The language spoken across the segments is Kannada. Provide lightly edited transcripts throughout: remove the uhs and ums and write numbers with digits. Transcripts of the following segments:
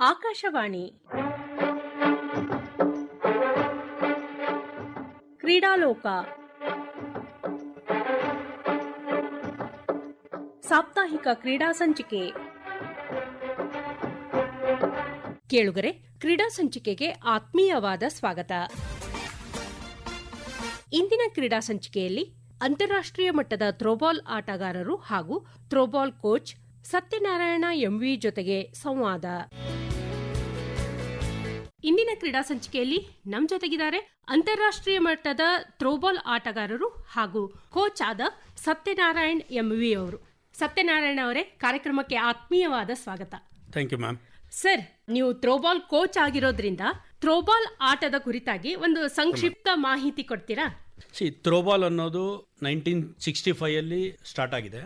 ಆಕಾಶವಾಣಿ ಕ್ರೀಡಾಲೋಕ ಸಾಪ್ತಾಹಿಕ ಕ್ರೀಡಾ ಸಂಚಿಕೆ. ಕೇಳುಗರೆ, ಕ್ರೀಡಾ ಸಂಚಿಕೆಗೆ ಆತ್ಮೀಯವಾದ ಸ್ವಾಗತ. ಇಂದಿನ ಕ್ರೀಡಾ ಸಂಚಿಕೆಯಲ್ಲಿ ಅಂತಾರಾಷ್ಟ್ರೀಯ ಮಟ್ಟದ ಥ್ರೋಬಾಲ್ ಆಟಗಾರರು ಹಾಗೂ ಥ್ರೋಬಾಲ್ ಕೋಚ್ ಸತ್ಯನಾರಾಯಣ ಎಂವಿ ಜೊತೆಗೆ ಸಂವಾದ. ಇಂದಿನ ಕ್ರೀಡಾ ಸಂಚಿಕೆಯಲ್ಲಿ ನಮ್ಮ ಜೊತೆಗಿದ್ದಾರೆ ಅಂತಾರಾಷ್ಟ್ರೀಯ ಮಟ್ಟದ ಥ್ರೋಬಾಲ್ ಆಟಗಾರರು ಹಾಗೂ ಕೋಚ್ ಆದ ಸತ್ಯನಾರಾಯಣ್ ಎಂವಿ ಅವರು. ಸತ್ಯನಾರಾಯಣ ಅವರೇ, ಕಾರ್ಯಕ್ರಮಕ್ಕೆ ಆತ್ಮೀಯವಾದ ಸ್ವಾಗತ. Thank you ma'am. ಸರ್, ನೀವು ಥ್ರೋಬಾಲ್ ಕೋಚ್ ಆಗಿರೋದ್ರಿಂದ ಥ್ರೋಬಾಲ್ ಆಟದ ಕುರಿತಾಗಿ ಒಂದು ಸಂಕ್ಷಿಪ್ತ ಮಾಹಿತಿ ಕೊಡ್ತೀರಾ? ಥ್ರೋಬಾಲ್ ಅನ್ನೋದು 1965 ಸ್ಟಾರ್ಟ್ ಆಗಿದೆ.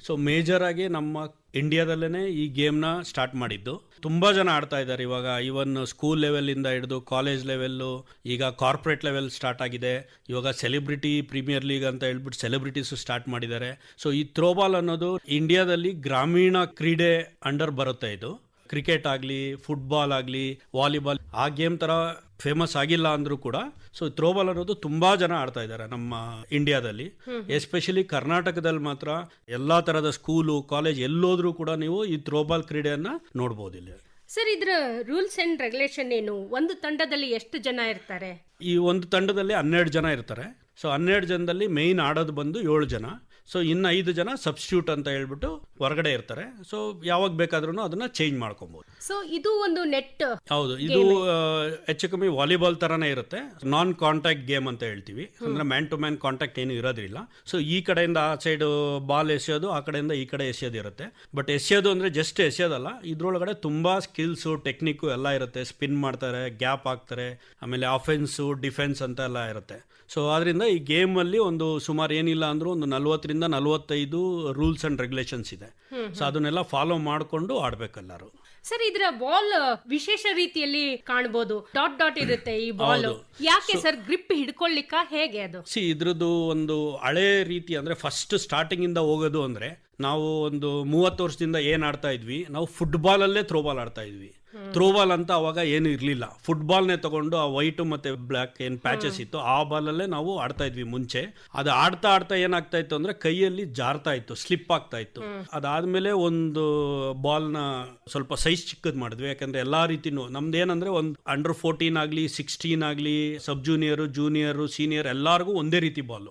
ಸೊ ಮೇಜರ್ ಆಗಿ ನಮ್ಮ ಇಂಡಿಯಾದಲ್ಲೇ ಈ ಗೇಮ್ನ ಸ್ಟಾರ್ಟ್ ಮಾಡಿದ್ದು. ತುಂಬ ಜನ ಆಡ್ತಾ ಇದ್ದಾರೆ ಇವಾಗ. ಈವನ್ ಸ್ಕೂಲ್ ಲೆವೆಲಿಂದ ಹಿಡಿದು ಕಾಲೇಜ್ ಲೆವೆಲ್ಲು, ಈಗ ಕಾರ್ಪೊರೇಟ್ ಲೆವೆಲ್ ಸ್ಟಾರ್ಟ್ ಆಗಿದೆ. ಇವಾಗ ಸೆಲೆಬ್ರಿಟಿ ಪ್ರೀಮಿಯರ್ ಲೀಗ್ ಅಂತ ಹೇಳ್ಬಿಟ್ಟು ಸೆಲೆಬ್ರಿಟೀಸು ಸ್ಟಾರ್ಟ್ ಮಾಡಿದ್ದಾರೆ. ಸೊ ಈ ಥ್ರೋಬಾಲ್ ಅನ್ನೋದು ಇಂಡಿಯಾದಲ್ಲಿ ಗ್ರಾಮೀಣ ಕ್ರೀಡೆ ಅಂಡರ್ ಬರುತ್ತೆ. ಇದು ಕ್ರಿಕೆಟ್ ಆಗಲಿ, ಫುಟ್ಬಾಲ್ ಆಗಲಿ, ವಾಲಿಬಾಲ್ ಆ ಗೇಮ್ ಥರ ಫೇಮಸ್ ಆಗಿಲ್ಲ ಅಂದರೂ ಕೂಡ ಸೊ ಥ್ರೋಬಾಲ್ ಅನ್ನೋದು ತುಂಬ ಜನ ಆಡ್ತಾ ಇದ್ದಾರೆ ನಮ್ಮ ಇಂಡಿಯಾದಲ್ಲಿ. ಎಸ್ಪೆಷಲಿ ಕರ್ನಾಟಕದಲ್ಲಿ ಮಾತ್ರ ಎಲ್ಲ ಥರದ ಸ್ಕೂಲು, ಕಾಲೇಜ್ ಎಲ್ಲೋದ್ರೂ ಕೂಡ ನೀವು ಈ ಥ್ರೋಬಾಲ್ ಕ್ರೀಡೆಯನ್ನು ನೋಡ್ಬೋದಿಲ್ಲ. ಸರ್, ಇದರ ರೂಲ್ಸ್ ಅಂಡ್ ರೆಗ್ಯುಲೇಷನ್ ಏನು? ಒಂದು ತಂಡದಲ್ಲಿ ಎಷ್ಟು ಜನ ಇರ್ತಾರೆ? ಈ ಒಂದು ತಂಡದಲ್ಲಿ 12 ಜನ ಇರ್ತಾರೆ. ಸೊ 12 ಜನದಲ್ಲಿ ಮೇಯ್ನ್ ಆಡೋದು ಬಂದು 7 ಜನ. ಸೊ ಇನ್ನು 5 ಜನ ಸಬ್ಸ್ಟಿಟ್ಯೂಟ್ ಅಂತ ಹೇಳ್ಬಿಟ್ಟು ಹೊರಗಡೆ ಇರ್ತಾರೆ. ಸೊ ಯಾವಾಗ ಬೇಕಾದ್ರೂ ಅದನ್ನ ಚೇಂಜ್ ಮಾಡ್ಕೊಬಹುದು. ಸೊ ಇದು ಒಂದು ನೆಟ್. ಹೌದು, ಇದು ಹೆಚ್ಚು ಕಮ್ಮಿ ವಾಲಿಬಾಲ್ ತರನೇ ಇರುತ್ತೆ. ನಾನ್ ಕಾಂಟ್ಯಾಕ್ಟ್ ಗೇಮ್ ಅಂತ ಹೇಳ್ತೀವಿ. ಅಂದ್ರೆ ಮ್ಯಾನ್ ಟು ಮ್ಯಾನ್ ಕಾಂಟ್ಯಾಕ್ಟ್ ಏನು ಇರೋದಿಲ್ಲ. ಸೊ ಈ ಕಡೆಯಿಂದ ಆ ಸೈಡ್ ಬಾಲ್ ಎಸೆಯೋದು, ಆ ಕಡೆಯಿಂದ ಈ ಕಡೆ ಎಸೆಯೋದು ಇರುತ್ತೆ. ಬಟ್ ಎಸೆಯೋದು ಅಂದ್ರೆ ಜಸ್ಟ್ ಎಸೆಯೋದಲ್ಲ, ಇದ್ರೊಳಗಡೆ ತುಂಬಾ ಸ್ಕಿಲ್ಸು, ಟೆಕ್ನಿಕ್ಕು ಎಲ್ಲ ಇರುತ್ತೆ. ಸ್ಪಿನ್ ಮಾಡ್ತಾರೆ, ಗ್ಯಾಪ್ ಹಾಕ್ತಾರೆ, ಆಮೇಲೆ ಆಫೆನ್ಸು, ಡಿಫೆನ್ಸ್ ಅಂತ ಎಲ್ಲ ಇರುತ್ತೆ. ಸೊ ಆದ್ರಿಂದ ಈ ಗೇಮ್ ಅಲ್ಲಿ ಒಂದು ಸುಮಾರು ಏನಿಲ್ಲ ಅಂದ್ರೂ ಒಂದು 40 ರಿಂದ 45 ರೂಲ್ಸ್ ಅಂಡ್ ರೆಗ್ಯುಲೇಷನ್ಸ್ ಇದೆ. ಸೊ ಅದನ್ನೆಲ್ಲ ಫಾಲೋ ಮಾಡಿಕೊಂಡು ಆಡ್ಬೇಕೆಲ್ಲರೂ. ಸರ್, ಇದರ ಬಾಲ್ ವಿಶೇಷ ರೀತಿಯಲ್ಲಿ ಕಾಣಬಹುದು. ಡಾಟ್ ಡಾಟ್ ಇರುತ್ತೆ ಈ ಬಾಲ್. ಯಾಕೆ ಸರ್? ಗ್ರಿಪ್ ಹಿಡ್ಕೊಳ್ಳಿಕ್ಕ ಹೇಗೆ ಅದು? ಇದ್ರದ್ದು ಒಂದು ಹಳೆ ರೀತಿ ಅಂದ್ರೆ ಫಸ್ಟ್ ಸ್ಟಾರ್ಟಿಂಗ್ ಇಂದ ಹೋಗೋದು ಅಂದ್ರೆ ನಾವು ಒಂದು 30 ವರ್ಷದಿಂದ ಏನ್ ಆಡ್ತಾ ಇದ್ವಿ, ನಾವು ಫುಟ್ಬಾಲ್ ಅಲ್ಲೇ ಥ್ರೋಬಾಲ್ ಆಡ್ತಾ ಇದ್ವಿ. ಥ್ರೋಬಾಲ್ ಅಂತ ಅವಾಗ ಏನು ಇರ್ಲಿಲ್ಲ. ಫುಟ್ಬಾಲ್ನೇ ತಗೊಂಡು ಆ ವೈಟ್ ಮತ್ತೆ ಬ್ಲಾಕ್ ಏನ್ ಪ್ಯಾಚಸ್ ಇತ್ತು ಆ ಬಾಲಲ್ಲೇ ನಾವು ಆಡ್ತಾ ಇದ್ವಿ ಮುಂಚೆ. ಅದು ಆಡ್ತಾ ಆಡ್ತಾ ಏನಾಗ್ತಾ ಇತ್ತು ಅಂದ್ರೆ ಕೈಯಲ್ಲಿ ಜಾರ್ತಾ ಇತ್ತು, ಸ್ಲಿಪ್ ಆಗ್ತಾ ಇತ್ತು. ಅದಾದ್ಮೇಲೆ ಒಂದು ಬಾಲ್ನ ಸ್ವಲ್ಪ ಸೈಜ್ ಚಿಕ್ಕದ್ ಮಾಡಿದ್ವಿ. ಯಾಕಂದ್ರೆ ಎಲ್ಲಾ ರೀತಿನೂ ನಮ್ದೇನಂದ್ರೆ ಒಂದು ಅಂಡರ್ 14 ಆಗ್ಲಿ, 16 ಆಗ್ಲಿ, ಸಬ್ ಜೂನಿಯರ್, ಜೂನಿಯರ್, ಸೀನಿಯರ್ ಎಲ್ಲಾರ್ಗು ಒಂದೇ ರೀತಿ ಬಾಲ್.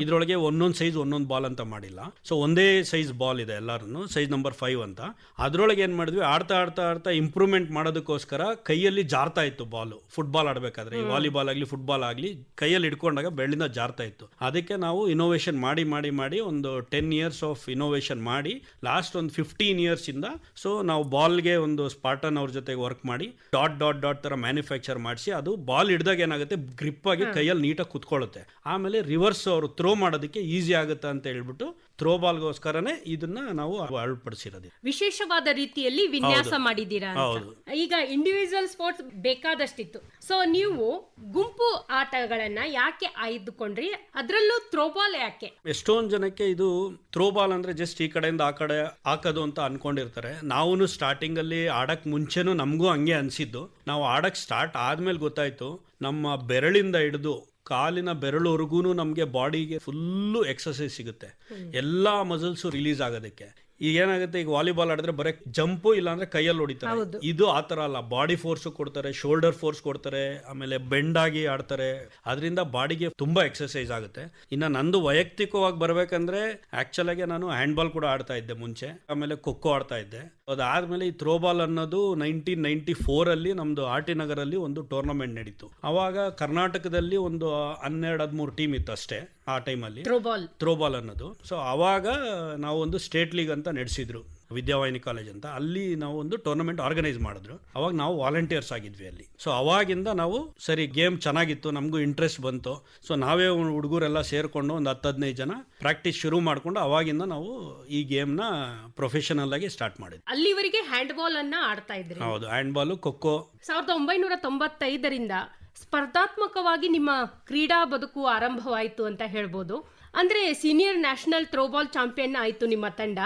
ಇದ್ರೊಳಗೆ ಒಂದೊಂದು ಸೈಜ್ ಒಂದೊಂದು ಬಾಲ್ ಅಂತ ಮಾಡಿಲ್ಲ. ಸೊ ಒಂದೇ ಸೈಜ್ ಬಾಲ್ ಇದೆ ಎಲ್ಲಾರು, ಸೈಜ್ ನಂಬರ್ 5 ಅಂತ. ಅದ್ರೊಳಗೆ ಏನ್ ಮಾಡಿದ್ವಿ, ಆಡ್ತಾ ಆಡ್ತಾ ಆಡ್ತಾ ಇಂಪ್ರೂವ್ಮೆಂಟ್ ಮಾಡೋದಕ್ಕೋಸ್ಕರ ಕೈಯಲ್ಲಿ ಜಾರ್ತಾ ಇತ್ತು ಬಾಲು. ಫುಟ್ಬಾಲ್ ಆಡ್ಬೇಕಾದ್ರೆ, ವಾಲಿಬಾಲ್ ಆಗ್ಲಿ ಫುಟ್ಬಾಲ್ ಆಗ್ಲಿ, ಕೈಯಲ್ಲಿ ಹಿಡ್ಕೊಂಡಾಗ ಬೆಳ್ಳಿಂದ ಜಾರ್ತಾ ಇತ್ತು. ಅದಕ್ಕೆ ನಾವು ಇನೋವೇಷನ್ ಮಾಡಿ ಮಾಡಿ ಮಾಡಿ ಒಂದು 10 years ಆಫ್ ಇನೋವೇಷನ್ ಮಾಡಿ ಲಾಸ್ಟ್ ಒಂದು 15 years ಇಂದ ಸೊ ನಾವು ಬಾಲ್ಗೆ ಒಂದು ಸ್ಪಾರ್ಟನ್ ಅವ್ರ ಜೊತೆಗೆ ವರ್ಕ್ ಮಾಡಿ ಡಾಟ್ ಡಾಟ್ ಡಾಟ್ ತರ ಮ್ಯಾನುಫ್ಯಾಕ್ಚರ್ ಮಾಡಿಸಿ ಅದು ಬಾಲ್ ಹಿಡ್ದಾಗ ಏನಾಗುತ್ತೆ, ಗ್ರಿಪ್ ಆಗಿ ಕೈಯಲ್ಲಿ ನೀಟಾಗಿ ಕುತ್ಕೊಳ್ಳುತ್ತೆ. ಆಮೇಲೆ ರಿವರ್ಸ್ ಅವರು ಥ್ರೋ ಮಾಡೋದಕ್ಕೆ ಈಸಿ ಆಗುತ್ತೆ ಅಂತ ಹೇಳ್ಬಿಟ್ಟು ಥ್ರೋ ಬಾಲ್ಗೋಸ್ಕರನೇ ಇದನ್ನ ನಾವು ಅಳವಡಿಸಿರೋದು. ವಿಶೇಷವಾದ ರೀತಿಯಲ್ಲಿ ವಿನ್ಯಾಸ ಮಾಡಿದ್ದೀರಾ. ಈಗ ಇಂಡಿವಿಜುವಲ್ ಸ್ಪೋರ್ಟ್ಸ್ ಬೇಕಾದಷ್ಟಿತ್ತು. ಸೊ ನೀವು ಗುಂಪು ಆಟಗಳನ್ನ ಯಾಕೆ ಆಯ್ದುಕೊಂಡ್ರಿ? ಅದರಲ್ಲೂ ಥ್ರೋಬಾಲ್ ಯಾಕೆ? ಎಷ್ಟೊಂದು ಜನಕ್ಕೆ ಇದು ಥ್ರೋಬಾಲ್ ಅಂದ್ರೆ ಜಸ್ಟ್ ಈ ಕಡೆಯಿಂದ ಆ ಕಡೆ ಹಾಕೋದು ಅಂತ ಅನ್ಕೊಂಡಿರ್ತಾರೆ. ನಾವು ಸ್ಟಾರ್ಟಿಂಗ್ ಅಲ್ಲಿ ಆಡಕ್ ಮುಂಚೆನೂ ನಮಗೂ ಹಂಗೆ ಅನ್ಸಿದ್ದು. ನಾವು ಆಡಕ್ ಸ್ಟಾರ್ಟ್ ಆದ್ಮೇಲೆ ಗೊತ್ತಾಯ್ತು, ನಮ್ಮ ಬೆರಳಿಂದ ಹಿಡಿದು ಕಾಲಿನ ಬೆರಳುವರೆಗೂ ನಮಗೆ ಬಾಡಿಗೆ ಫುಲ್ಲು ಎಕ್ಸರ್ಸೈಸ್ ಸಿಗುತ್ತೆ. ಎಲ್ಲ ಮಸಲ್ಸು ರಿಲೀಸ್ ಆಗೋದಕ್ಕೆ. ಈಗ ಏನಾಗುತ್ತೆ, ಈಗ ವಾಲಿಬಾಲ್ ಆಡಿದ್ರೆ ಬರೀ ಜಂಪು ಇಲ್ಲಾಂದ್ರೆ ಕೈಯಲ್ಲಿ ಹೊಡಿತಾರೆ. ಇದು ಆತರ ಅಲ್ಲ, ಬಾಡಿ ಫೋರ್ಸ್ ಕೊಡ್ತಾರೆ, ಶೋಲ್ಡರ್ ಫೋರ್ಸ್ ಕೊಡ್ತಾರೆ, ಆಮೇಲೆ ಬೆಂಡ್ ಆಗಿ ಆಡ್ತಾರೆ. ಅದರಿಂದ ಬಾಡಿಗೆ ತುಂಬಾ ಎಕ್ಸರ್ಸೈಸ್ ಆಗುತ್ತೆ. ಇನ್ನು ನಂದು ವೈಯಕ್ತಿಕವಾಗಿ ಬರ್ಬೇಕಂದ್ರೆ ಆಕ್ಚುಲ್ ಆಗಿ ನಾನು ಹ್ಯಾಂಡ್ ಬಾಲ್ ಕೂಡ ಆಡ್ತಾ ಇದ್ದೆ ಮುಂಚೆ, ಆಮೇಲೆ ಖೋಖೋ ಆಡ್ತಾ ಇದ್ದೆ. ಅದಾದ್ಮೇಲೆ ಈ ಥ್ರೋಬಾಲ್ ಅನ್ನೋದು 1994 ಅಲ್ಲಿ ನಮ್ದು ಆರ್ ಟಿ ನಗರಲ್ಲಿ ಒಂದು ಟೂರ್ನಮೆಂಟ್ ನಡೀತು. ಅವಾಗ ಕರ್ನಾಟಕದಲ್ಲಿ ಒಂದು 12-13 ಟೀಮ್ ಇತ್ತು ಅಷ್ಟೇ ಆ ಟೈಮಲ್ಲಿ ಥ್ರೋಬಾಲ್ ಅನ್ನೋದು. ಸೊ ಅವಾಗ ನಾವು ಒಂದು ಸ್ಟೇಟ್ ಲೀಗ್ ಅಂತ ನಡೆಸಿದ್ರು, ವಿದ್ಯಾವಾಹಿನಿ ಕಾಲೇಜ್ ಅಂತ. ಅಲ್ಲಿ ನಾವು ಒಂದು ಟೂರ್ನಮೆಂಟ್ ಆರ್ಗನೈಸ್ ಮಾಡಿದ್ರು. ಅವಾಗ ನಾವು ವಾಲಂಟಿಯರ್ಸ್ ಆಗಿದ್ವಿ ಅಲ್ಲಿ. ಸೊ ಅವಾಗಿಂದ ನಾವು ಸರಿ ಗೇಮ್ ಚೆನ್ನಾಗಿತ್ತು, ನಮಗೂ ಇಂಟ್ರೆಸ್ಟ್ ಬಂತು. ಸೊ ನಾವೇ ಹುಡುಗರೆಲ್ಲ ಸೇರ್ಕೊಂಡು ಒಂದು 10-15 ಜನ ಪ್ರಾಕ್ಟೀಸ್ ಶುರು ಮಾಡ್ಕೊಂಡು ಅವಾಗಿಂದ ನಾವು ಈ ಗೇಮ್ ನ ಪ್ರೊಫೆಷನಲ್ ಆಗಿ ಸ್ಟಾರ್ಟ್ ಮಾಡಿದ್ವಿ. ಅಲ್ಲಿವರೆಗೆ ಹ್ಯಾಂಡ್ ಬಾಲ್ ಅನ್ನ ಆಡ್ತಾ ಇದ್ರಿ? ಹೌದು, ಹ್ಯಾಂಡ್ ಬಾಲ್, ಖೋಖೋ. 1995ರಿಂದ ಸ್ಪರ್ಧಾತ್ಮಕವಾಗಿ ನಿಮ್ಮ ಕ್ರೀಡಾ ಬದುಕು ಆರಂಭವಾಯಿತು ಅಂತ ಹೇಳ್ಬೋದು. ಅಂದ್ರೆ ಸೀನಿಯರ್ ನ್ಯಾಷನಲ್ ಥ್ರೋಬಾಲ್ ಚಾಂಪಿಯನ್ ಆಯ್ತು ನಿಮ್ಮ ತಂಡ.